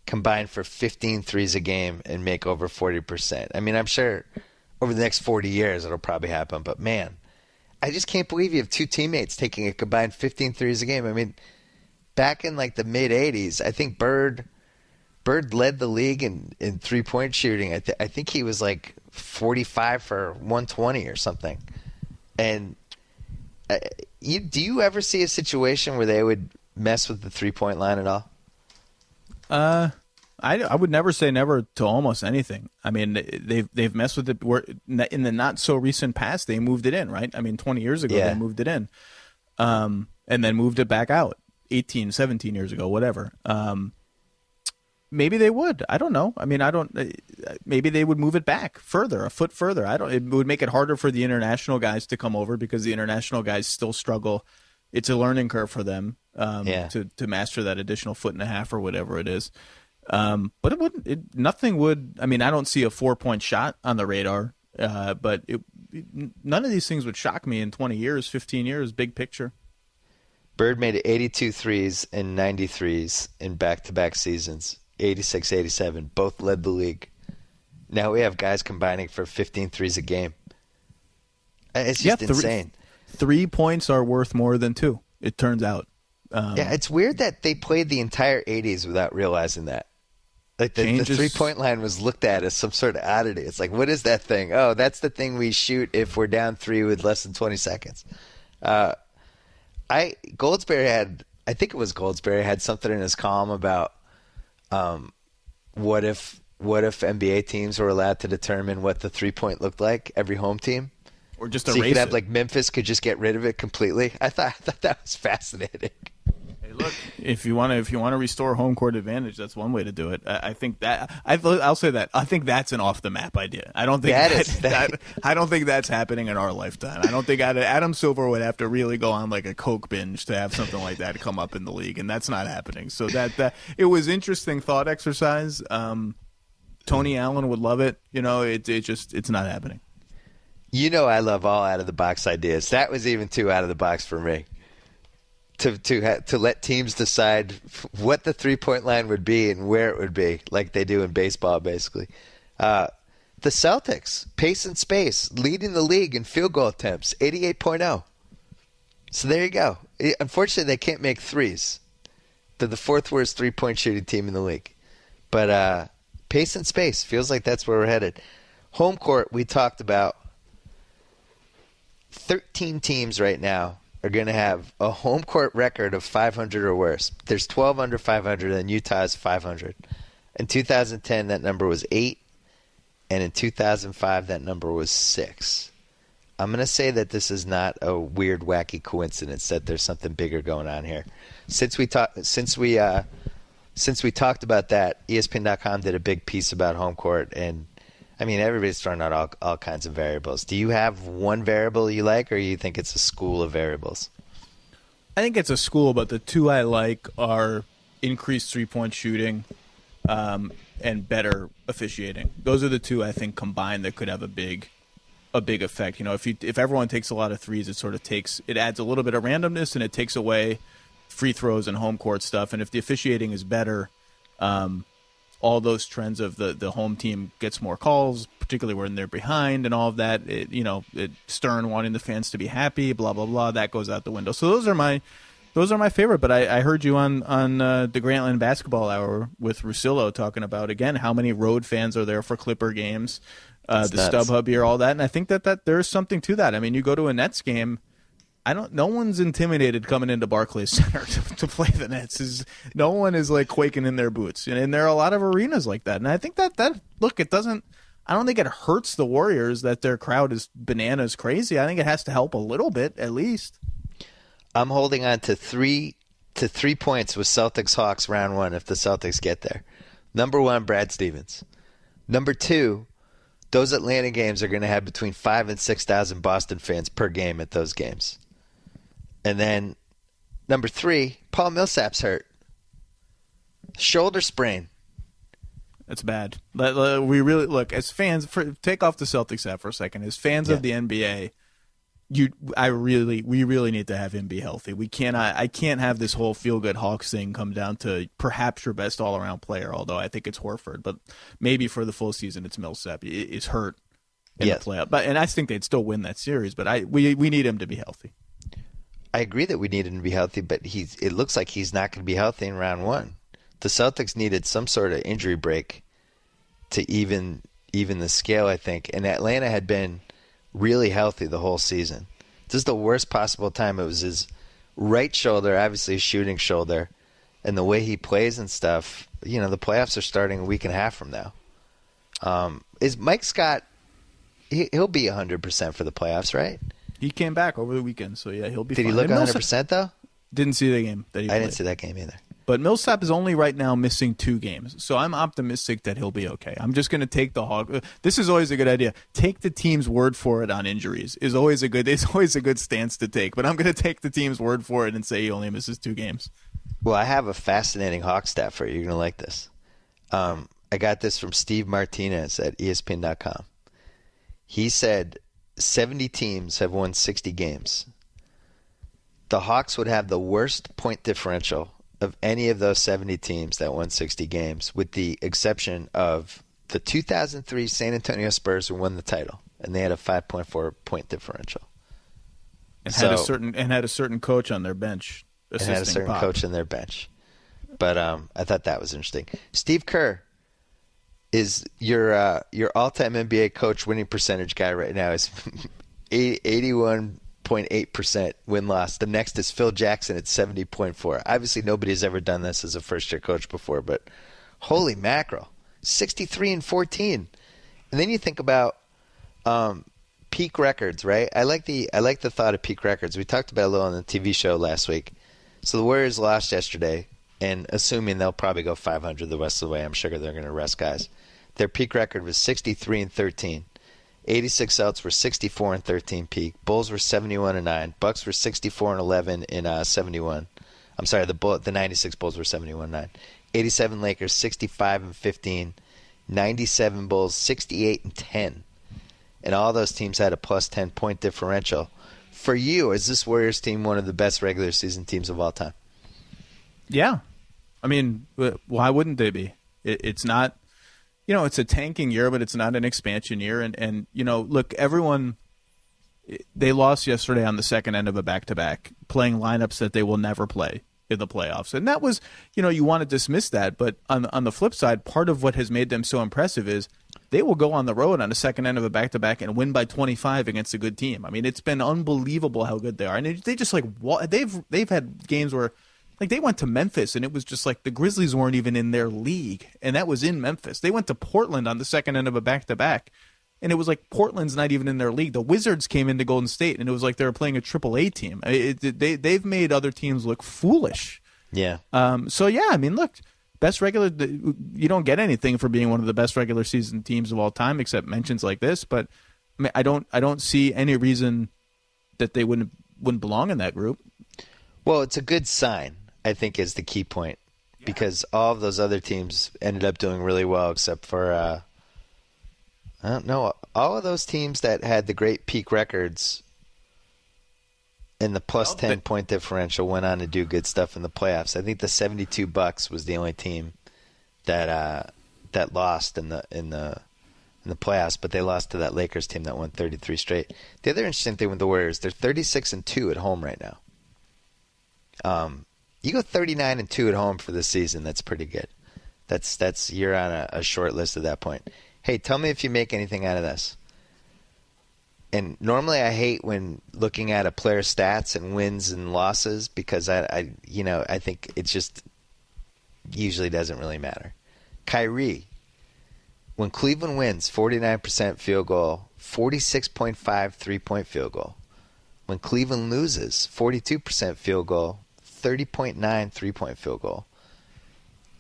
combine for 15 threes a game and make over 40%. I mean, I'm sure over the next 40 years it'll probably happen, but man, I just can't believe you have two teammates taking a combined 15 threes a game. I mean, back in like the mid 80s, I think Bird led the league in 3-point shooting. I think he was like 45 for 120 or something. And do you ever see a situation where they would mess with the 3-point line at all? I would never say never to almost anything. I mean, they've messed with it. In the not so recent past, they moved it in, right? I mean, 20 years ago they moved it in, and then moved it back out 18, 17 years ago, whatever. Maybe they would. I don't know. I mean, maybe they would move it back further, a foot further. It would make it harder for the international guys to come over because the international guys still struggle. It's a learning curve for them to master that additional 1.5 or whatever it is. But nothing would. I mean, I don't see a 4-point shot on the radar. But none of these things would shock me in 20 years, 15 years, big picture. Bird made 82 threes and 93s in back-to-back seasons. 86, 87, both led the league. Now we have guys combining for 15 threes a game. It's just insane. 3 points are worth more than 2, it turns out. It's weird that they played the entire 80s without realizing that. Like the 3-point line was looked at as some sort of oddity. It's like, what is that thing? Oh, that's the thing we shoot if we're down 3 with less than 20 seconds. Goldsberry had, I think it was Goldsberry, had something in his column about what if NBA teams were allowed to determine what the 3-point looked like, every home team? Or just so erase you could have it. like Memphis could just get rid of it completely. I thought that was fascinating. Hey, look, if you want to restore home court advantage, that's one way to do it. I think that I'll say that I think that's an off the map idea. I don't think I don't think that's happening in our lifetime. I don't think Adam Silver would have to really go on like a coke binge to have something like that come up in the league, and that's not happening. So that it was interesting thought exercise. Tony Allen would love it. It's not happening. I love all out of the box ideas. That was even too out of the box for me. To let teams decide what the 3-point line would be and where it would be, like they do in baseball, basically. The Celtics, pace and space, leading the league in field goal attempts, 88.0. So there you go. Unfortunately, they can't make threes. They're the fourth worst 3-point shooting team in the league. But pace and space feels like that's where we're headed. Home court, we talked about. 13 teams right now are going to have a home court record of 500 or worse. There's 12 under 500, and Utah's 500. In 2010, that number was 8, and in 2005, that number was 6. I'm going to say that this is not a weird, wacky coincidence, that there's something bigger going on here. Since we talked about that, ESPN.com did a big piece about home court, and I mean, everybody's throwing out all kinds of variables. Do you have one variable you like, or you think it's a school of variables? I think it's a school, but the two I like are increased 3-point shooting and better officiating. Those are the two I think combined that could have a big effect. If everyone takes a lot of threes, it adds a little bit of randomness, and it takes away free throws and home court stuff. And if the officiating is better, all those trends of the home team gets more calls, particularly when they're behind and all of that. Stern wanting the fans to be happy, blah blah blah. That goes out the window. So those are my favorite. But I heard you on the Grantland Basketball Hour with Russillo talking about again how many road fans are there for Clipper games, the StubHub here, all that. And I think that there's something to that. I mean, you go to a Nets game. No one's intimidated coming into Barclays Center to play the Nets. No one is like quaking in their boots, and there are a lot of arenas like that. And I think that look, it doesn't. I don't think it hurts the Warriors that their crowd is bananas crazy. I think it has to help a little bit at least. I'm holding on to 3 points with Celtics Hawks round 1 if the Celtics get there. Number 1, Brad Stevens. Number 2, those Atlanta games are going to have between 5,000 and 6,000 Boston fans per game at those games. And then number 3, Paul Millsap's hurt. Shoulder sprain. That's bad. We really look as fans. Take off the Celtics hat for a second. As fans of the NBA, we really need to have him be healthy. I can't have this whole feel good Hawks thing come down to perhaps your best all around player. Although I think it's Horford, but maybe for the full season it's Millsap. Is hurt in the playoff, and I think they'd still win that series. But we need him to be healthy. I agree that we need him to be healthy, but it looks like he's not going to be healthy in round 1. The Celtics needed some sort of injury break to even the scale, I think. And Atlanta had been really healthy the whole season. This is the worst possible time. It was his right shoulder, obviously his shooting shoulder, and the way he plays and stuff. The playoffs are starting a week and a half from now. Is Mike Scott? He'll be 100% for the playoffs, right? He came back over the weekend, so yeah, he'll be fine. Did he look 100% though? Didn't see the game that he played. I didn't see that game either. But Millsap is only right now missing 2 games, so I'm optimistic that he'll be okay. I'm just going to take the Hawk. This is always a good idea. Take the team's word for it on injuries. It's always a good stance to take. But I'm going to take the team's word for it and say he only misses 2 games. Well, I have a fascinating Hawk stat for you. You're going to like this. I got this from Steve Martinez at ESPN.com. He said 70 teams have won 60 games. The Hawks would have the worst point differential of any of those 70 teams that won 60 games, with the exception of the 2003 San Antonio Spurs, who won the title, and they had a 5.4 point differential. And had a certain coach on their bench. And had a certain coach on their bench. But I thought that was interesting. Steve Kerr is your all-time NBA coach winning percentage guy right now is 81.2%. 63.8% win-loss. The next is Phil Jackson at 70.4. Obviously, nobody's ever done this as a first-year coach before, but holy mackerel, 63-14. And then you think about peak records, right? I like the thought of peak records. We talked about it a little on the TV show last week. So the Warriors lost yesterday, and assuming they'll probably go 500 the rest of the way, I'm sure they're going to rest guys. Their peak record was 63-13. 86 Celtics were 64-13 peak. Bulls were 71-9. Bucks were 64-11 in 71. I'm sorry, the 96 Bulls were 71-9. 87 Lakers 65-15. 97 Bulls 68-10. And all those teams had a plus 10 point differential. For you, is this Warriors team one of the best regular season teams of all time? Yeah. I mean, why wouldn't they be? It's not, it's a tanking year, but it's not an expansion year. And look, everyone, they lost yesterday on the second end of a back-to-back, playing lineups that they will never play in the playoffs. And that was, you want to dismiss that. But on the flip side, part of what has made them so impressive is they will go on the road on the second end of a back-to-back and win by 25 against a good team. I mean, it's been unbelievable how good they are. And they just they've had games where they went to Memphis and it was just like the Grizzlies weren't even in their league, and that was in Memphis. They went to Portland on the second end of a back-to-back, and it was like Portland's not even in their league. The Wizards came into Golden State, and it was like they were playing a AAA team. They've made other teams look foolish. Yeah. So, yeah, I mean, look, you don't get anything for being one of the best regular season teams of all time except mentions like this, but I don't see any reason that they wouldn't belong in that group. Well, it's a good sign, I think, is the key point, because all of those other teams ended up doing really well except for, I don't know, all of those teams that had the great peak records and the plus 10 point differential went on to do good stuff in the playoffs. I think the 72 Bucks was the only team that lost in the playoffs, but they lost to that Lakers team that won 33 straight. The other interesting thing with the Warriors, they're 36-2 at home right now. You go 39-2 at home for this season, that's pretty good. That's you're on a short list at that point. Hey, tell me if you make anything out of this. And normally I hate when looking at a player's stats and wins and losses, because I think it just usually doesn't really matter. Kyrie, when Cleveland wins, 49% field goal, 46.5 3-point field goal. When Cleveland loses, 42% field goal, 30.9 3-point field goal.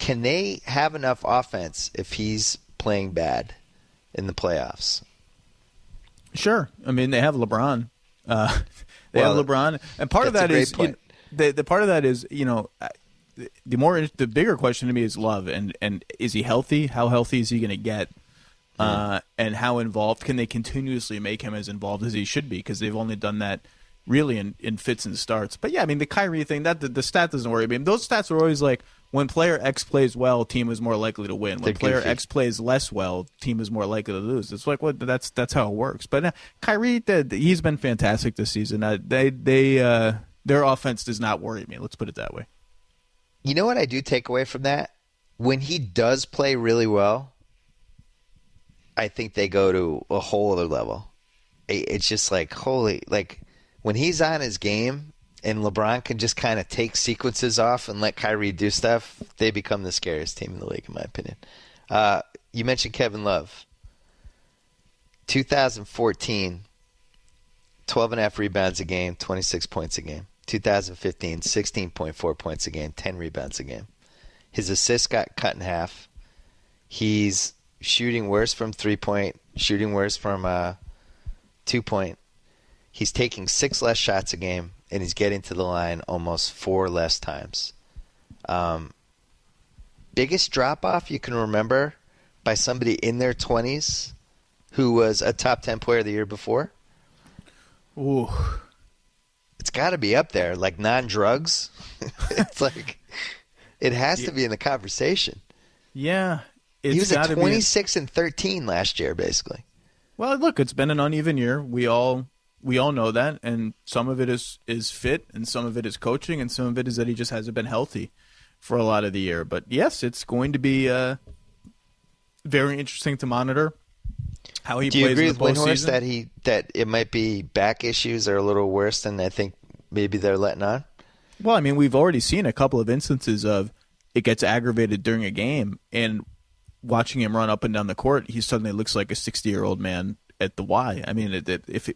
Can they have enough offense if he's playing bad in the playoffs? Sure. I mean, they have LeBron. They have LeBron, and part of that is the part of that is the bigger question to me is Love, and is he healthy? How healthy is he going to get? And how involved can they continuously make him as involved as he should be? Because they've only done that really in fits and starts. But yeah, I mean, the Kyrie thing, that the stat doesn't worry me. I mean, those stats are always like, when player X plays well, team is more likely to win. When player X plays less well, team is more likely to lose. It's like, that's how it works. But Kyrie, he's been fantastic this season. Their offense does not worry me. Let's put it that way. You know what I do take away from that? When he does play really well, I think they go to a whole other level. It's just like, when he's on his game and LeBron can just kind of take sequences off and let Kyrie do stuff, they become the scariest team in the league, in my opinion. You mentioned Kevin Love. 2014, 12.5 rebounds a game, 26 points a game. 2015, 16.4 points a game, 10 rebounds a game. His assists got cut in half. He's shooting worse from 3-point, shooting worse from 2-point. He's taking 6 less shots a game, and he's getting to the line almost 4 less times. Biggest drop-off you can remember by somebody in their 20s who was a top 10 player the year before? Ooh. It's got to be up there, like non-drugs. It's like, it has to be in the conversation. Yeah. He was at 26-13 last year, basically. Well, look, it's been an uneven year. We all know that, and some of it is fit, and some of it is coaching, and some of it is that he just hasn't been healthy for a lot of the year. But yes, it's going to be very interesting to monitor how he Do you plays agree in the with Windhorst postseason. that it might be back issues are a little worse than I think maybe they're letting on? Well, I mean, we've already seen a couple of instances of it gets aggravated during a game, and watching him run up and down the court, he suddenly looks like a 60-year-old man at the Y. I mean,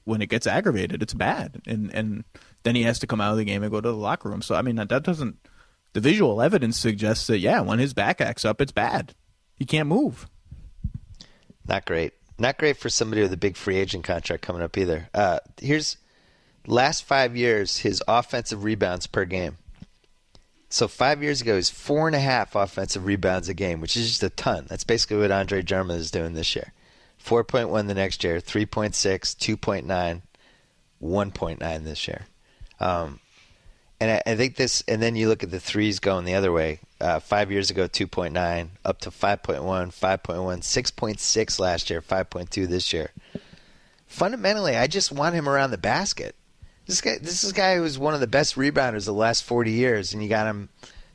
when it gets aggravated, it's bad, and then he has to come out of the game and go to the locker room. So, I mean, that doesn't – the visual evidence suggests that, yeah, when his back acts up, it's bad. He can't move. Not great. Not great for somebody with a big free agent contract coming up either. Here's – last 5 years, his offensive rebounds per game. So 5 years ago, he's 4.5 offensive rebounds a game, which is just a ton. That's basically what Andre Drummond is doing this year. 4.1 the next year, 3.6, 2.9, 1.9 this year. And I think this, and then you look at the threes going the other way. 5 years ago, 2.9, up to 5.1, 5.1, 6.6 last year, 5.2 this year. Fundamentally, I just want him around the basket. This is a guy who's one of the best rebounders the last 40 years, and you got him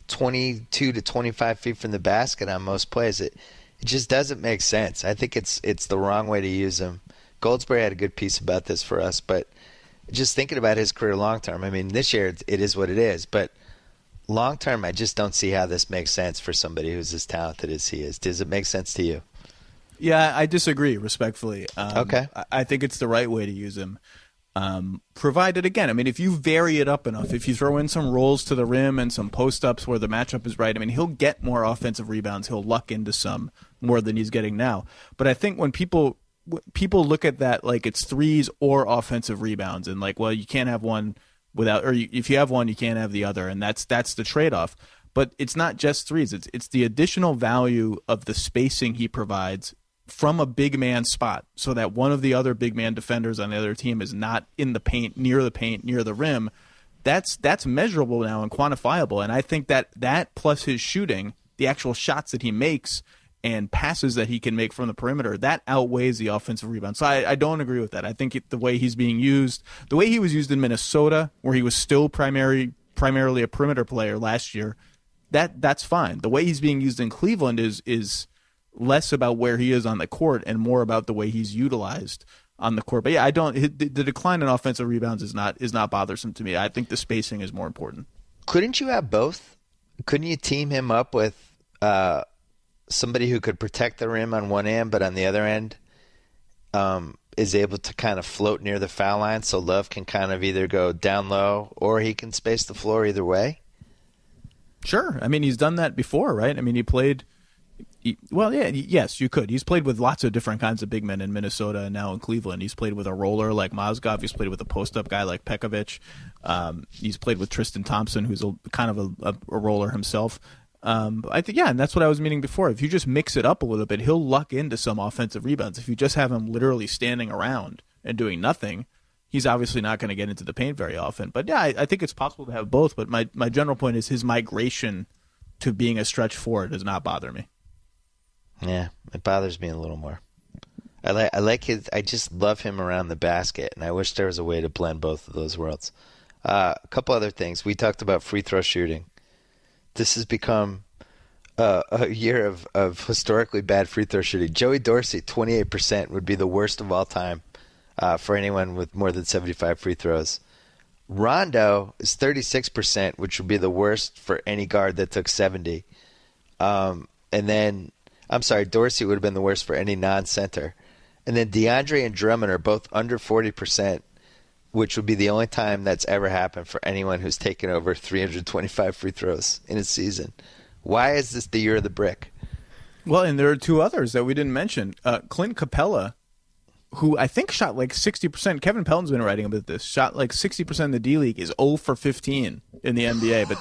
22 to 25 feet from the basket on most plays. It just doesn't make sense. I think it's the wrong way to use him. Goldsberry had a good piece about this for us, but just thinking about his career long term, I mean, this year it is what it is, but long term, I just don't see how this makes sense for somebody who's as talented as he is. Does it make sense to you? Yeah, I disagree respectfully. Okay. I think it's the right way to use him. Provided, again, I mean, if you vary it up enough, if you throw in some rolls to the rim and some post-ups where the matchup is right, I mean, he'll get more offensive rebounds. He'll luck into some more than he's getting now. But I think when people look at that like it's threes or offensive rebounds and like, well, you can't have one without, or if you have one, you can't have the other, and that's the trade-off. But it's not just threes. It's the additional value of the spacing he provides from a big man spot, so that one of the other big man defenders on the other team is not in the paint, near the rim. That's measurable now and quantifiable. And I think that plus his shooting, the actual shots that he makes and passes that he can make from the perimeter, that outweighs the offensive rebound. So I don't agree with that. I think the way he's being used, the way he was used in Minnesota, where he was still primarily a perimeter player last year, that's fine. The way he's being used in Cleveland is less about where he is on the court and more about the way he's utilized on the court. But yeah, the decline in offensive rebounds is not bothersome to me. I think the spacing is more important. Couldn't you have both? Couldn't you team him up with somebody who could protect the rim on one end, but on the other end is able to kind of float near the foul line, so Love can kind of either go down low or he can space the floor either way? Sure. I mean, he's done that before, right? I mean, yes, you could. He's played with lots of different kinds of big men in Minnesota and now in Cleveland. He's played with a roller like Mozgov. He's played with a post-up guy like Pekovic. He's played with Tristan Thompson, who's kind of a roller himself. I think, and that's what I was meaning before. If you just mix it up a little bit, he'll luck into some offensive rebounds. If you just have him literally standing around and doing nothing, he's obviously not going to get into the paint very often. But yeah, I think it's possible to have both. But my general point is his migration to being a stretch four does not bother me. Yeah, it bothers me a little more. I like his. I just love him around the basket, and I wish there was a way to blend both of those worlds. A couple other things. We talked about free throw shooting. This has become a year of historically bad free throw shooting. Joey Dorsey, 28% would be the worst of all time for anyone with more than 75 free throws. Rondo is 36%, which would be the worst for any guard that took 70. And then, I'm sorry, Dorsey would have been the worst for any non-center. And then DeAndre and Drummond are both under 40%, which would be the only time that's ever happened for anyone who's taken over 325 free throws in a season. Why is this the year of the brick? Well, and there are two others that we didn't mention. Clint Capella, who I think shot like 60%. Kevin Pelton's been writing about this. Shot like 60% in the D League, is 0 for 15 in the NBA. But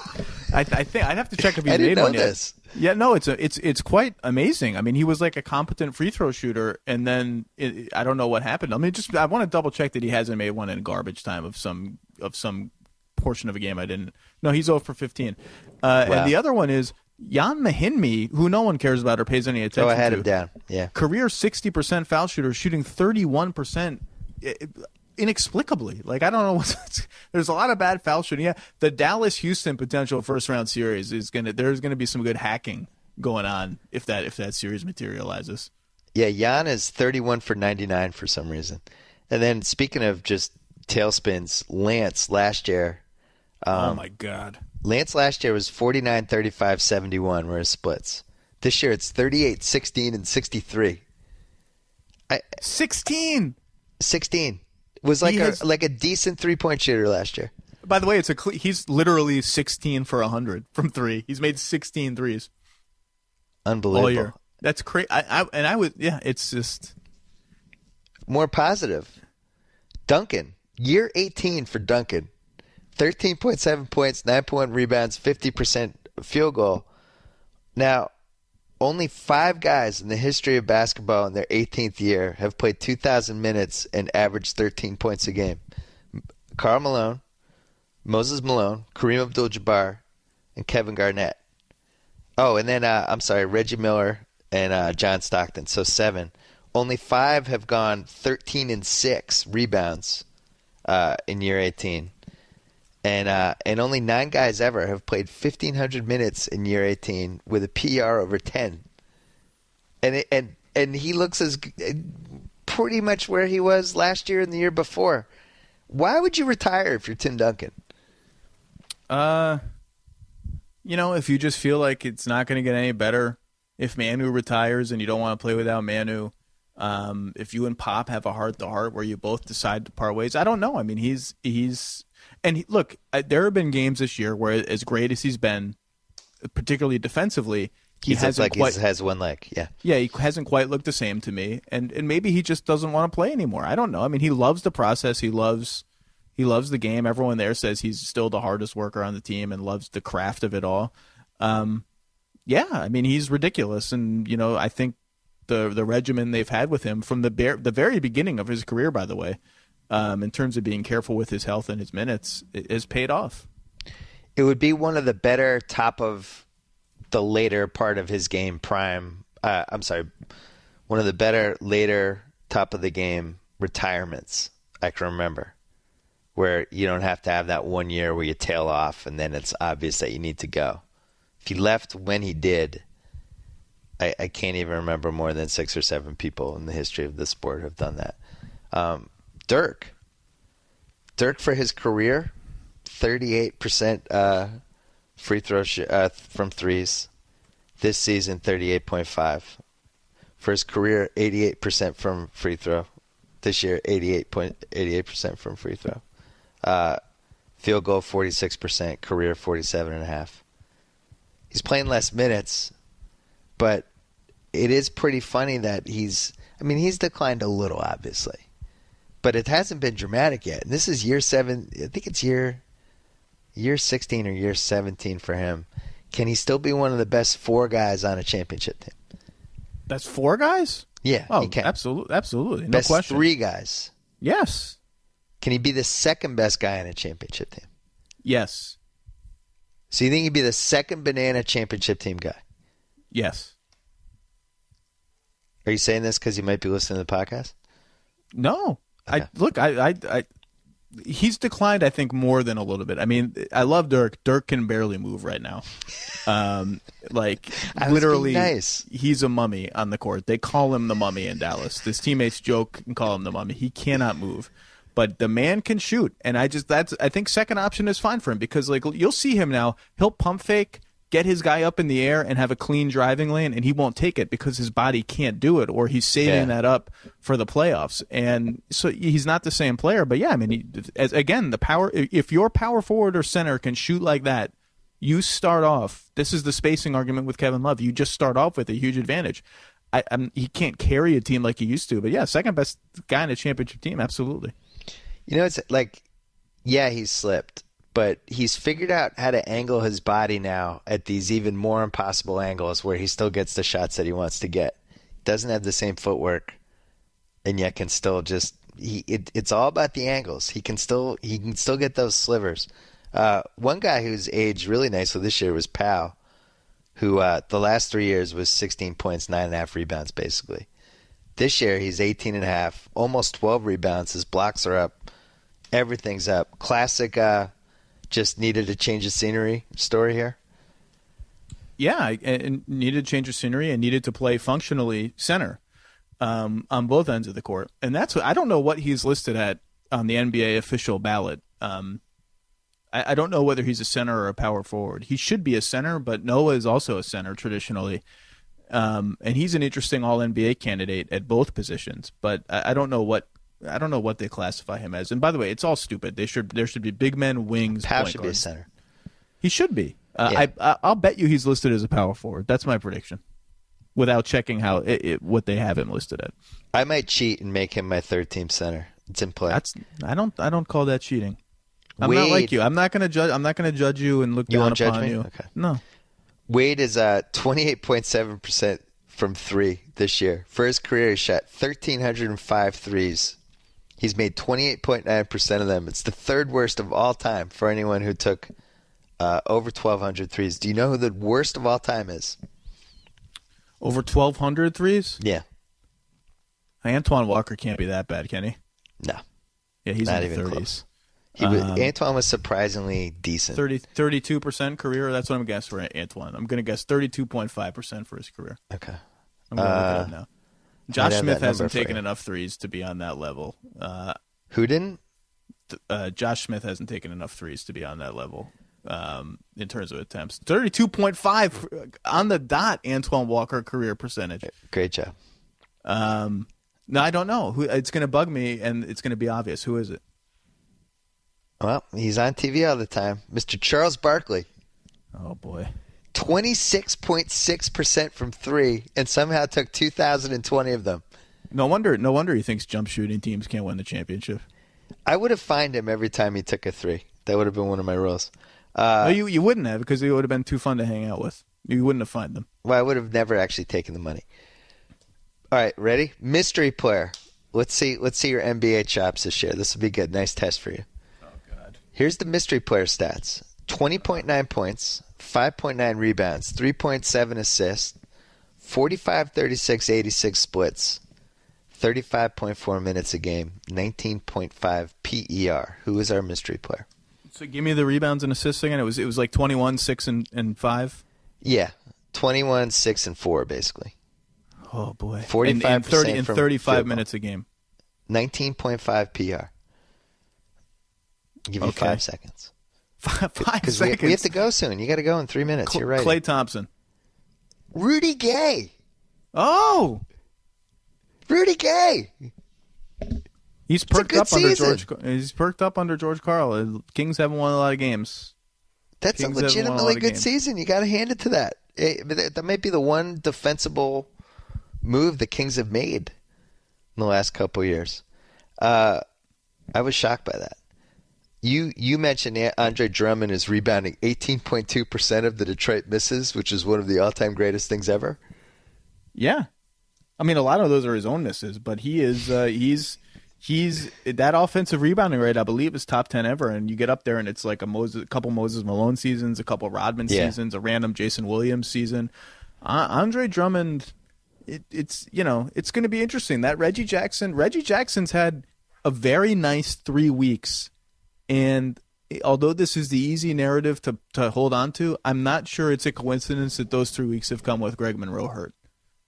I think I'd have to check if he's made one yet. Yeah, no, it's quite amazing. I mean, he was like a competent free throw shooter, and then I don't know what happened. I want to double check that he hasn't made one in garbage time of some portion of a game. I didn't. No, he's 0 for 15. Wow. And the other one is Jan Mahinmi, who no one cares about or pays any attention to. I had him down. Yeah. Career 60% foul shooter, shooting 31%. Inexplicably. Like, I don't know there's a lot of bad foul shooting. Yeah, the Dallas-Houston potential first-round series there's gonna be some good hacking going on if that series materializes. Yeah, Jan is 31 for 99 for some reason. And then speaking of just tailspins, Lance last year. Oh, my God. Lance last year was 49, 35, 71 were his splits. This year it's 38, 16, and 63. 16. 16. Was like a decent three-point shooter last year. By the way, he's literally 16 for 100 from three. He's made 16 threes. Unbelievable. All year. That's crazy. It's just more positive. Duncan, year 18 for Duncan. 13.7 points, 9.1 rebounds, 50% field goal. Now, only 5 guys in the history of basketball in their 18th year have played 2,000 minutes and averaged 13 points a game. Karl Malone, Moses Malone, Kareem Abdul-Jabbar, and Kevin Garnett. Oh, and then, Reggie Miller and John Stockton. So 7. Only 5 have gone 13 and 6 rebounds in year 18. And only 9 guys ever have played 1,500 minutes in year 18 with a PR over 10. And he looks as pretty much where he was last year and the year before. Why would you retire if you're Tim Duncan? If you just feel like it's not going to get any better, if Manu retires and you don't want to play without Manu, if you and Pop have a heart-to-heart where you both decide to part ways, I don't know. I mean, look, there have been games this year where, as great as he's been, particularly defensively, he has one leg. Yeah. Yeah, he hasn't quite looked the same to me, and maybe he just doesn't want to play anymore. I don't know. I mean, he loves the process. He loves the game. Everyone there says he's still the hardest worker on the team and loves the craft of it all. Yeah, I mean, he's ridiculous, and I think the regimen they've had with him from the very beginning of his career, by the way, in terms of being careful with his health and his minutes, has paid off. It would be one of the better top of the later part of his game prime. One of the better later top of the game retirements I can remember, where you don't have to have that 1 year where you tail off and then it's obvious that you need to go. If he left when he did, I can't even remember more than 6 or 7 people in the history of the sport have done that. Dirk for his career, 38% free throw from threes. This season, 38.5. For his career, 88% from free throw. This year, 88% from free throw. Field goal, 46%. Career, 47.5. He's playing less minutes, but it is pretty funny that he's declined a little, obviously. But it hasn't been dramatic yet. And this is year 7. I think it's year 16 or year 17 for him. Can he still be one of the best 4 guys on a championship team? That's 4 guys? Yeah, he can. Absolutely. No best question. 3 guys. Yes. Can he be the second best guy on a championship team? Yes. So you think he'd be the second banana championship team guy? Yes. Are you saying this because you might be listening to the podcast? No. Okay. He's declined, I think, more than a little bit. I mean, I love Dirk. Dirk can barely move right now. Literally, nice. He's a mummy on the court. They call him the mummy in Dallas. His teammates joke and call him the mummy. He cannot move. But the man can shoot. And I think second option is fine for him because, you'll see him now. He'll pump fake, get his guy up in the air and have a clean driving lane, and he won't take it because his body can't do it, or he's saving that up for the playoffs. And so he's not the same player. But yeah, I mean, the power. If your power forward or center can shoot like that, you start off. This is the spacing argument with Kevin Love. You just start off with a huge advantage. He can't carry a team like he used to, but yeah, second best guy in a championship team, absolutely. It's he's slipped. But he's figured out how to angle his body now at these even more impossible angles where he still gets the shots that he wants to get. Doesn't have the same footwork, and yet can still just it's all about the angles. He can still get those slivers. One guy who's aged really nicely this year was Pau, who the last 3 years was 16 points, 9.5 rebounds basically. This year he's 18.5, almost 12 rebounds. His blocks are up, everything's up. Classic. Just needed to change the scenery story here? Yeah, and needed to change the scenery and needed to play functionally center. on both ends of the court. And that's what I don't know what he's listed at on the NBA official ballot. I don't know whether he's a center or a power forward. He should be a center, but Noah is also a center traditionally. And he's an interesting All-NBA candidate at both positions, but I don't know what they classify him as. And by the way, it's all stupid. There should be big men, wings. Pau should be a center. He should be. Yeah. I'll bet you he's listed as a power forward. That's my prediction, without checking what they have him listed at. I might cheat and make him my third team center. It's in play. I don't call that cheating. I'm not like you. I'm not going to judge you and look down upon you. Okay. No. Wade is 28.7% from three this year. For his career, he shot 1,305 threes. He's made 28.9% of them. It's the third worst of all time for anyone who took over 1,200 threes. Do you know who the worst of all time is? Over 1,200 threes? Yeah. Antoine Walker can't be that bad, can he? No. Yeah, he's not in the even 30s. Close. Antoine was surprisingly decent. 32% career. That's what I'm guessing for Antoine. I'm going to guess 32.5% for his career. Okay. I'm going to look it up now. Josh Smith hasn't taken enough threes to be on that level. Who didn't? Josh Smith hasn't taken enough threes to be on that level in terms of attempts. 32.5 on the dot. Antoine Walker career percentage. Great job. No, I don't know. It's going to bug me, and it's going to be obvious. Who is it? Well, he's on TV all the time. Mr. Charles Barkley. Oh, boy. 26.6% from three, and somehow took 2,020 of them. No wonder he thinks jump shooting teams can't win the championship. I would have fined him every time he took a three. That would have been one of my rules. No, you wouldn't have, because he would have been too fun to hang out with. You wouldn't have fined them. Well, I would have never actually taken the money. All right, ready? Mystery player. Let's see your NBA chops this year. This will be good. Nice test for you. Here's the mystery player stats. 20.9 points, 5.9 rebounds, 3.7 assists, 45, 36, 86 splits, 35.4 minutes a game, 19.5 PER. Who is our mystery player? So give me the rebounds and assists again. It was like 21, 6, and 5? Yeah, 21, 6, and 4, basically. Oh, boy. 45% and 35 minutes a game. 19.5 PR. I'll give you 5 seconds. 5 seconds. We have to go soon. You got to go in 3 minutes. You're right. Klay Thompson. Rudy Gay. Oh. Rudy Gay. He's perked up under George Karl. Kings haven't won a lot of games. That's a legitimately good season. You got to hand it to that. That might be the one defensible move the Kings have made in the last couple of years. I was shocked by that. You mentioned Andre Drummond is rebounding 18.2% of the Detroit misses, which is one of the all-time greatest things ever. Yeah. I mean, a lot of those are his own misses, but he is he's that offensive rebounding rate, I believe, is top 10 ever. And you get up there and it's like a couple Moses Malone seasons, a couple Rodman seasons, a random Jason Williams season. Andre Drummond, it's going to be interesting. That Reggie Jackson's had a very nice 3 weeks. And although this is the easy narrative to hold on to, I'm not sure it's a coincidence that those 3 weeks have come with Greg Monroe hurt.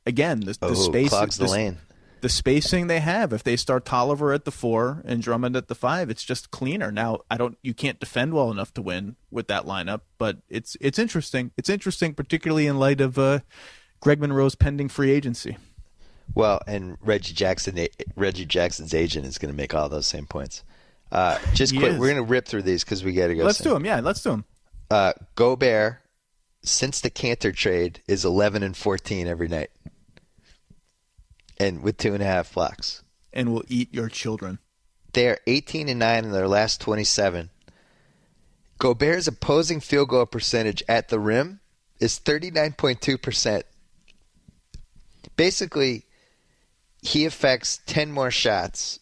Again, the space clogs the lane. The spacing they have. If they start Tolliver at the 4 and Drummond at the 5, it's just cleaner. Now, you can't defend well enough to win with that lineup, but it's interesting. It's interesting, particularly in light of Greg Monroe's pending free agency. Well, and Reggie Jackson's agent is going to make all those same points. Just quick, we're going to rip through these because we got to go. Let's do them. Yeah, let's do them. Gobert, since the Kanter trade, is 11-14 every night, and with 2.5 blocks. And will eat your children. They are 18-9 in their last 27. Gobert's opposing field goal percentage at the rim is 39.2%. Basically, he affects 10 more shots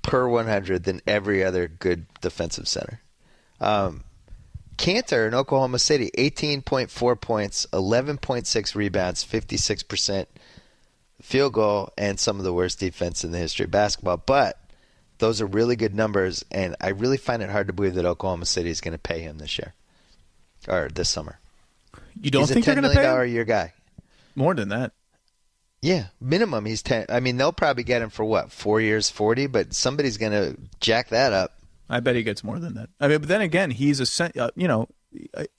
per 100 than every other good defensive center. Kanter in Oklahoma City, 18.4 points, 11.6 rebounds, 56% field goal, and some of the worst defense in the history of basketball. But those are really good numbers, and I really find it hard to believe that Oklahoma City is going to pay him this year or this summer. You don't think they're going to pay him? He's a $10 million a year guy. More than that. Yeah, minimum he's 10. I mean, they'll probably get him for what, 4 years, 40, but somebody's going to jack that up. I bet he gets more than that. I mean, but then again, he's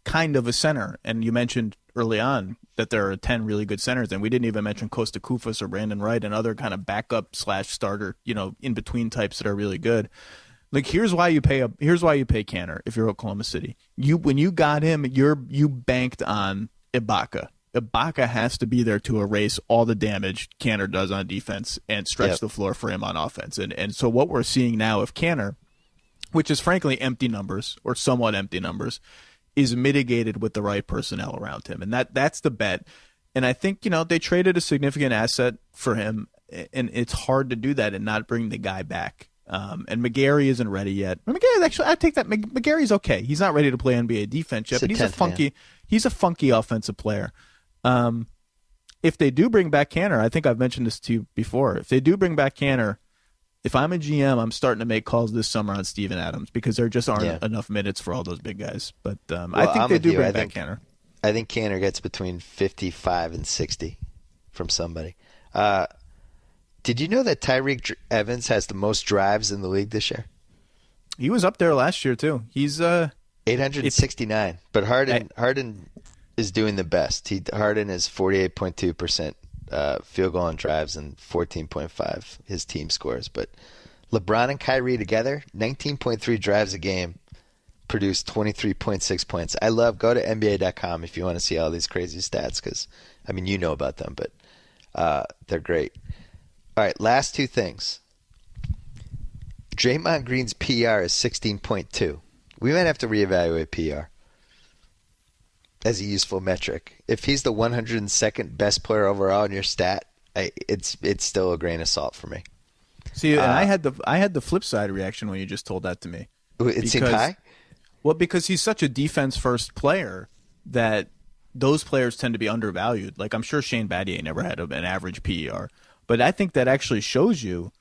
kind of a center. And you mentioned early on that there are 10 really good centers, and we didn't even mention Kosta Koufos or Brandon Wright and other kind of backup / starter, in between types that are really good. Like, here's why you pay Kanter if you're Oklahoma City. When you got him, you banked on Ibaka. Ibaka has to be there to erase all the damage Kanter does on defense and stretch the floor for him on offense. And so what we're seeing now of Kanter, which is frankly empty numbers or somewhat empty numbers, is mitigated with the right personnel around him. And that's the bet. And I think, they traded a significant asset for him, and it's hard to do that and not bring the guy back. And McGarry isn't ready yet. McGarry, actually, I take that. McGarry's okay. He's not ready to play NBA defense yet, but he's a funky offensive player. If they do bring back Kanter, I think I've mentioned this to you before. If they do bring back Kanter, if I'm a GM, I'm starting to make calls this summer on Steven Adams because there just aren't enough minutes for all those big guys. But I think they do bring back Kanter. I think Kanter gets between 55 and 60 from somebody. Did you know that Tyreek Evans has the most drives in the league this year? He was up there last year too. He's 869. But Harden is doing the best. Harden is 48.2% field goal on drives and 14.5 his team scores. But LeBron and Kyrie together, 19.3 drives a game, produced 23.6 points. Go to NBA.com if you want to see all these crazy stats because, you know about them, but they're great. All right, last two things. Draymond Green's PR is 16.2. We might have to reevaluate PR as a useful metric. If he's the 102nd best player overall in your stat, it's still a grain of salt for me. See, and I had the flip side reaction when you just told that to me. It seemed high? Well, because he's such a defense-first player that those players tend to be undervalued. Like, I'm sure Shane Battier never had an average PER. But I think that actually shows you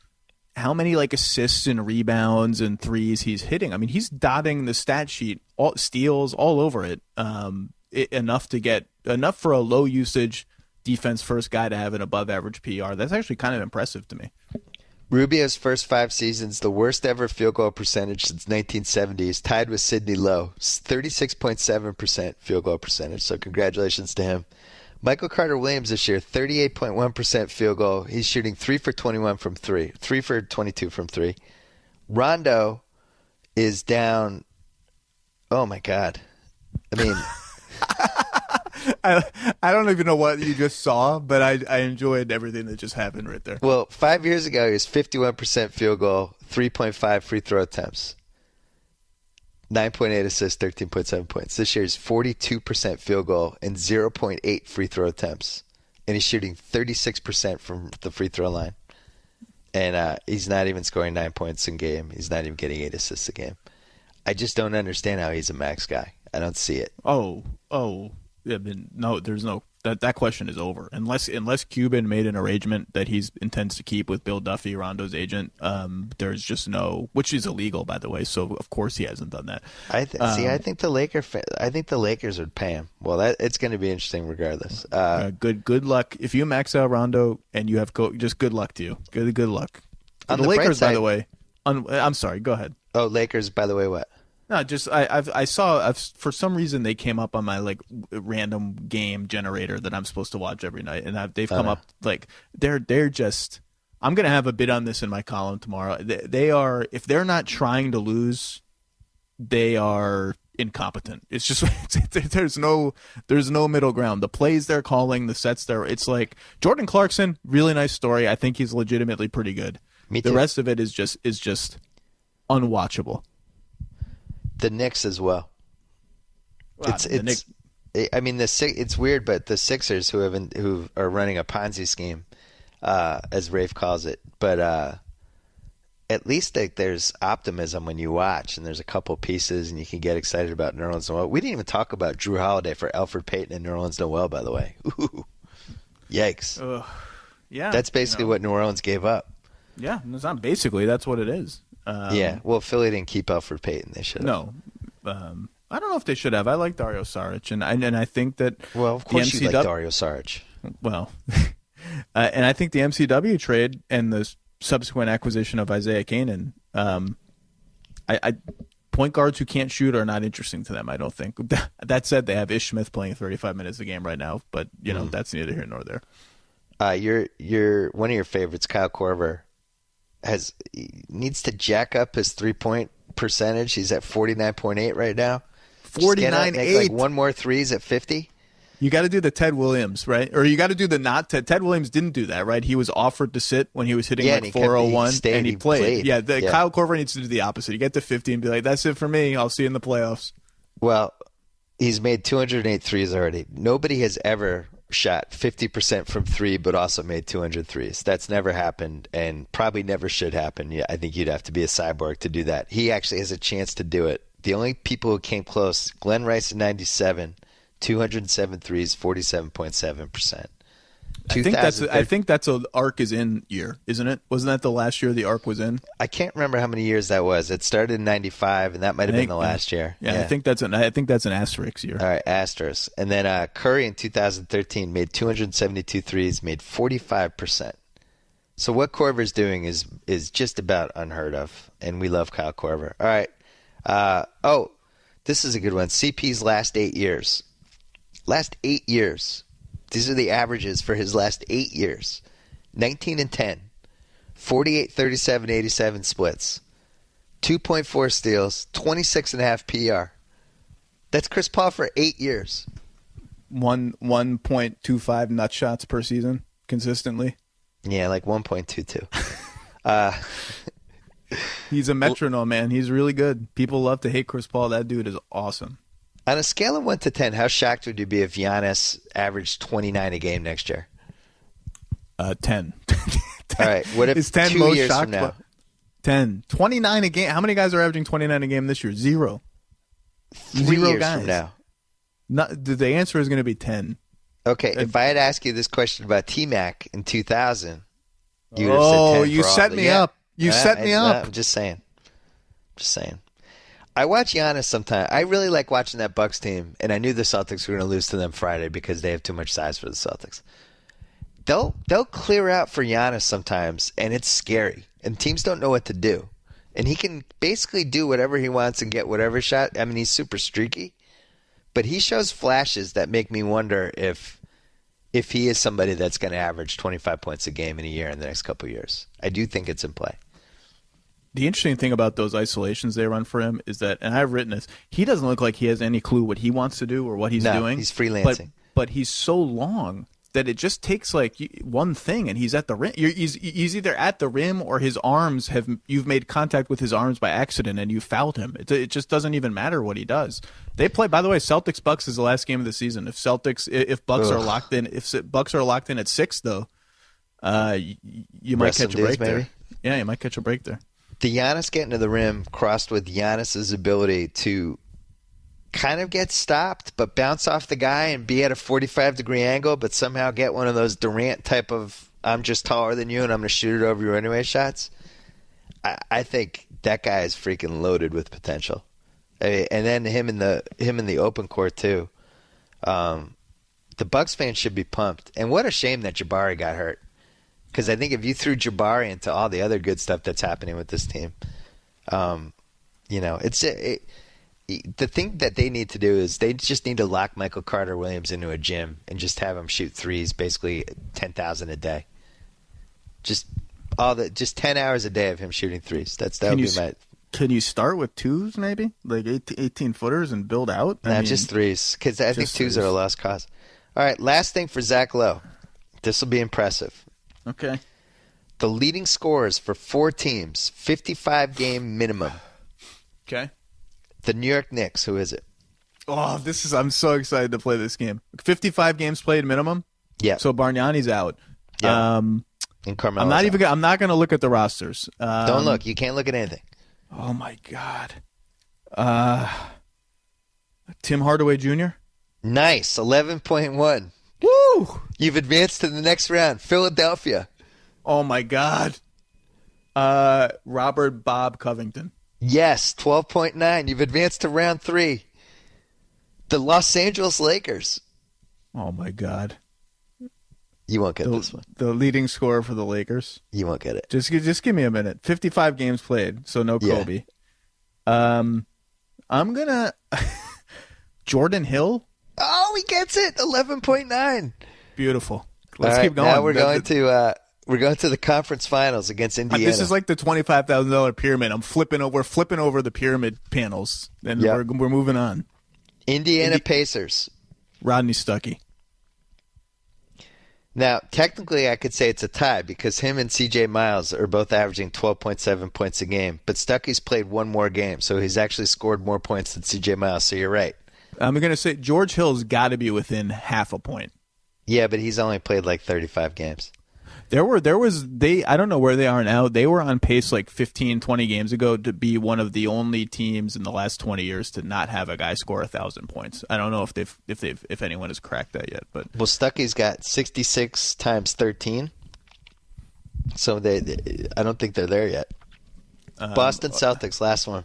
how many assists and rebounds and threes he's hitting. He's dotting the stat sheet, steals all over it, enough for a low usage defense first guy to have an above average PR. That's actually kind of impressive to me. Rubio's first 5 seasons, the worst ever field goal percentage since 1970, is tied with Sidney Lowe, 36.7% field goal percentage. So congratulations to him. Michael Carter-Williams this year, 38.1% field goal. He's shooting 3 for 21 from 3. 3 for 22 from 3. Rondo is down. Oh, my God. I don't even know what you just saw, but I enjoyed everything that just happened right there. Well, 5 years ago, he was 51% field goal, 3.5 free throw attempts. 9.8 assists, 13.7 points. This year is 42% field goal and 0.8 free throw attempts. And he's shooting 36% from the free throw line. And he's not even scoring 9 points a game. He's not even getting 8 assists a game. I just don't understand how he's a max guy. I don't see it. Oh. Yeah, no, there's no that question is over unless Cuban made an arrangement that he intends to keep with Bill Duffy, Rondo's agent. There's just no, which is illegal by the way. So of course he hasn't done that. I think the Lakers would pay him. Well, it's going to be interesting regardless. Good luck if you max out Rondo and you have just good luck to you. Good luck. On the Lakers, by the way. I'm sorry. Go ahead. Oh, Lakers, by the way, what? No, just I saw for some reason they came up on my random game generator that I'm supposed to watch every night, and they've come up they're just. I'm gonna have a bit on this in my column tomorrow. They are, if they're not trying to lose, they are incompetent. It's just there's no middle ground. The plays they're calling, the sets it's like Jordan Clarkson, really nice story. I think he's legitimately pretty good. Me too. The rest of it is just unwatchable. The Knicks as well. It's weird, but the Sixers who are running a Ponzi scheme, as Rafe calls it, but at least there's optimism when you watch, and there's a couple pieces, and you can get excited about Nerlens Noel. We didn't even talk about Drew Holiday for Alfred Payton and Nerlens Noel, by the way. Ooh, yikes! Yeah, that's basically what New Orleans gave up. Yeah, it's not basically. That's what it is. Yeah, well, Philly didn't keep Alfred Payton. They should have. No. I don't know if they should have. I like Dario Saric, and I think that of course you like Dario Saric. Well, And I think the MCW trade and the subsequent acquisition of Isaiah Canaan, point guards who can't shoot are not interesting to them, I don't think. That said, they have Ish Smith playing 35 minutes a game right now, but that's neither here nor there. Your one of your favorites, Kyle Korver, needs to jack up his 3-point percentage. He's at 49.8 right now. 49.8. Like one more threes at 50. You got to do the Ted Williams, right? Or you got to do the not Ted. Ted Williams didn't do that, right? He was offered to sit when he was hitting 401, and he played. Yeah, Kyle Korver needs to do the opposite. You get to 50 and be like, that's it for me. I'll see you in the playoffs. Well, he's made 208 threes already. Nobody has ever shot 50% from three but also made 200 threes. That's never happened and probably never should happen. Yeah, I think you'd have to be a cyborg to do that. He actually has a chance to do it. The only people who came close, Glenn Rice in 97, 207 threes, 47.7%. I think that's an arc is in year, isn't it? Wasn't that the last year the arc was in? I can't remember how many years that was. It started in 95, and that might have been the last year. Yeah, I think that's an asterisk year. All right, asterisk. And then Curry in 2013 made 272 threes, made 45%. So what Korver's doing is just about unheard of, and we love Kyle Korver. All right. This is a good one. CP's last 8 years. Last 8 years. These are the averages for his last 8 years. 19 and 10. 48, 37, 87 splits. 2.4 steals. 26.5 PR. That's Chris Paul for 8 years. 1.25 nut shots per season consistently. Yeah, like 1.22. He's a metronome, man. He's really good. People love to hate Chris Paul. That dude is awesome. On a scale of 1 to 10, how shocked would you be if Giannis averaged 29 a game next year? 10. 10. All right. What if is 10 2 most years shocked? from now? 10. 29 a game. How many guys are averaging 29 a game this year? Zero. 3 years guys. From now. The answer is going to be 10. Okay. If I had asked you this question about T-Mac in 2000, you would have said 10 you set me up. You set me up. I'm just saying. I watch Giannis sometimes. I really like watching that Bucks team, and I knew the Celtics were going to lose to them Friday because they have too much size for the Celtics. They'll clear out for Giannis sometimes, and it's scary, and teams don't know what to do. And he can basically do whatever he wants and get whatever shot. I mean, he's super streaky, but he shows flashes that make me wonder if he is somebody that's going to average 25 points a game in a year in the next couple of years. I do think it's in play. The interesting thing about those isolations they run for him is that, and I've written this, he doesn't look like he has any clue what he wants to do or what he's doing. He's freelancing. But he's so long that it just takes like one thing and he's at the rim. He's either at the rim or his arms you've made contact with his arms by accident and you fouled him. It just doesn't even matter what he does. They play, by the way, Celtics Bucks is the last game of the season. If Bucks are locked in, at 6 though, you might catch a break there. Yeah, you might catch a break there. The Giannis getting to the rim crossed with Giannis's ability to kind of get stopped but bounce off the guy and be at a 45-degree angle but somehow get one of those Durant type of I'm just taller than you and I'm going to shoot it over you anyway shots. I think that guy is freaking loaded with potential. And then him in the open court too. The Bucks fans should be pumped. And what a shame that Jabari got hurt. Because I think if you threw Jabari into all the other good stuff that's happening with this team, the thing that they need to do is they just need to lock Michael Carter-Williams into a gym and just have him shoot threes, basically 10,000 a day. Just 10 hours a day of him shooting threes. That would be my. Can you start with twos maybe, like 18 footers, and build out? Just threes, because I think twos are a lost cause. All right, last thing for Zach Lowe. This will be impressive. Okay. The leading scorers for 4 teams, 55-game minimum. Okay. The New York Knicks. Who is it? Oh, I'm so excited to play this game. 55 games played minimum. Yeah. So Bargnani's out. Yeah. And Carmelo's I'm not going to look at the rosters. Don't look. You can't look at anything. Oh my God. Tim Hardaway Jr. Nice. 11.1. Woo! You've advanced to the next round. Philadelphia. Oh, my God. Robert Bob Covington. Yes, 12.9. You've advanced to round 3. The Los Angeles Lakers. Oh, my God. You won't get this one. The leading scorer for the Lakers. You won't get it. Just give me a minute. 55 games played, so no Kobe. Yeah. I'm gonna Jordan Hill. Oh, he gets it. 11.9. Beautiful. Let's keep going. Now we're going to the conference finals against Indiana. This is like the $25,000 pyramid. We're flipping over the pyramid panels, and we're moving on. Indiana Pacers. Rodney Stuckey. Now, technically, I could say it's a tie because him and C.J. Miles are both averaging 12.7 points a game. But Stuckey's played one more game, so he's actually scored more points than C.J. Miles. So you're right. I'm going to say George Hill's got to be within half a point. Yeah, but he's only played like 35 games. I don't know where they are now. They were on pace like 15, 20 games ago to be one of the only teams in the last 20 years to not have a guy score 1,000 points. I don't know if anyone has cracked that yet, but Stuckey's got 66 times 13. So I don't think they're there yet. Boston Celtics, last one.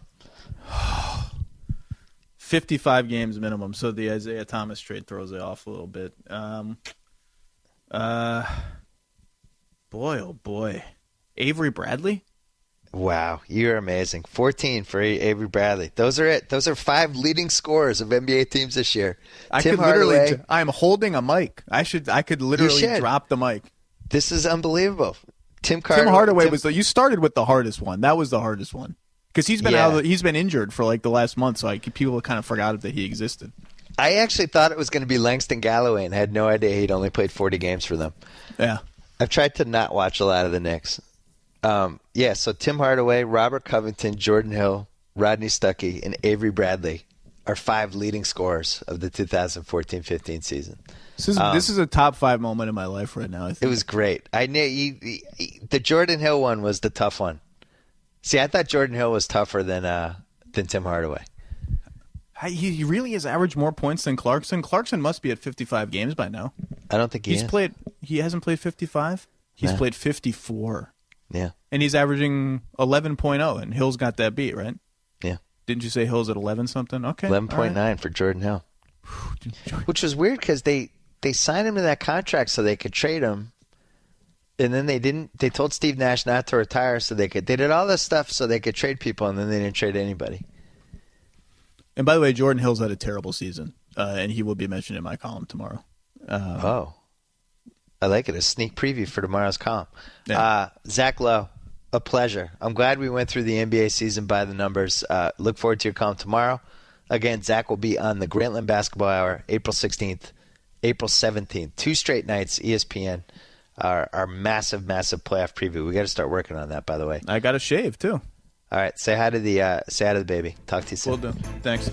55 games minimum. So the Isaiah Thomas trade throws it off a little bit. Boy, oh boy. Avery Bradley? Wow, you're amazing. 14 for Avery Bradley. Those are it. Those are 5 leading scorers of NBA teams this year. I'm holding a mic. I could literally drop the mic. This is unbelievable. Tim Hardaway you started with the hardest one. That was the hardest one. Because he's been injured for like the last month, so people kind of forgot that he existed. I actually thought it was going to be Langston Galloway and had no idea he'd only played 40 games for them. Yeah. I've tried to not watch a lot of the Knicks. So Tim Hardaway, Robert Covington, Jordan Hill, Rodney Stuckey, and Avery Bradley are 5 leading scorers of the 2014-15 season. This is a top 5 moment in my life right now. I think. It was great. I knew the Jordan Hill one was the tough one. See, I thought Jordan Hill was tougher than Tim Hardaway. He really has averaged more points than Clarkson. Clarkson must be at 55 games by now. I don't think he's played. He hasn't played 55. He's played 54. Yeah, and he's averaging 11.0. And Hill's got that beat, right? Yeah. Didn't you say Hill's at 11 something? Okay, 11.9 for Jordan Hill, which was weird because they signed him to that contract so they could trade him, and then they didn't. They told Steve Nash not to retire so they could. They did all this stuff so they could trade people, and then they didn't trade anybody. And by the way, Jordan Hill's had a terrible season, and he will be mentioned in my column tomorrow. I like it. A sneak preview for tomorrow's column. Yeah. Zach Lowe, a pleasure. I'm glad we went through the NBA season by the numbers. Look forward to your column tomorrow. Again, Zach will be on the Grantland Basketball Hour, April 16th, April 17th. 2 straight nights, ESPN. Our massive, massive playoff preview. We got to start working on that, by the way. I got to shave, too. All right. Say hi to the baby. Talk to you soon. Will do. Thanks.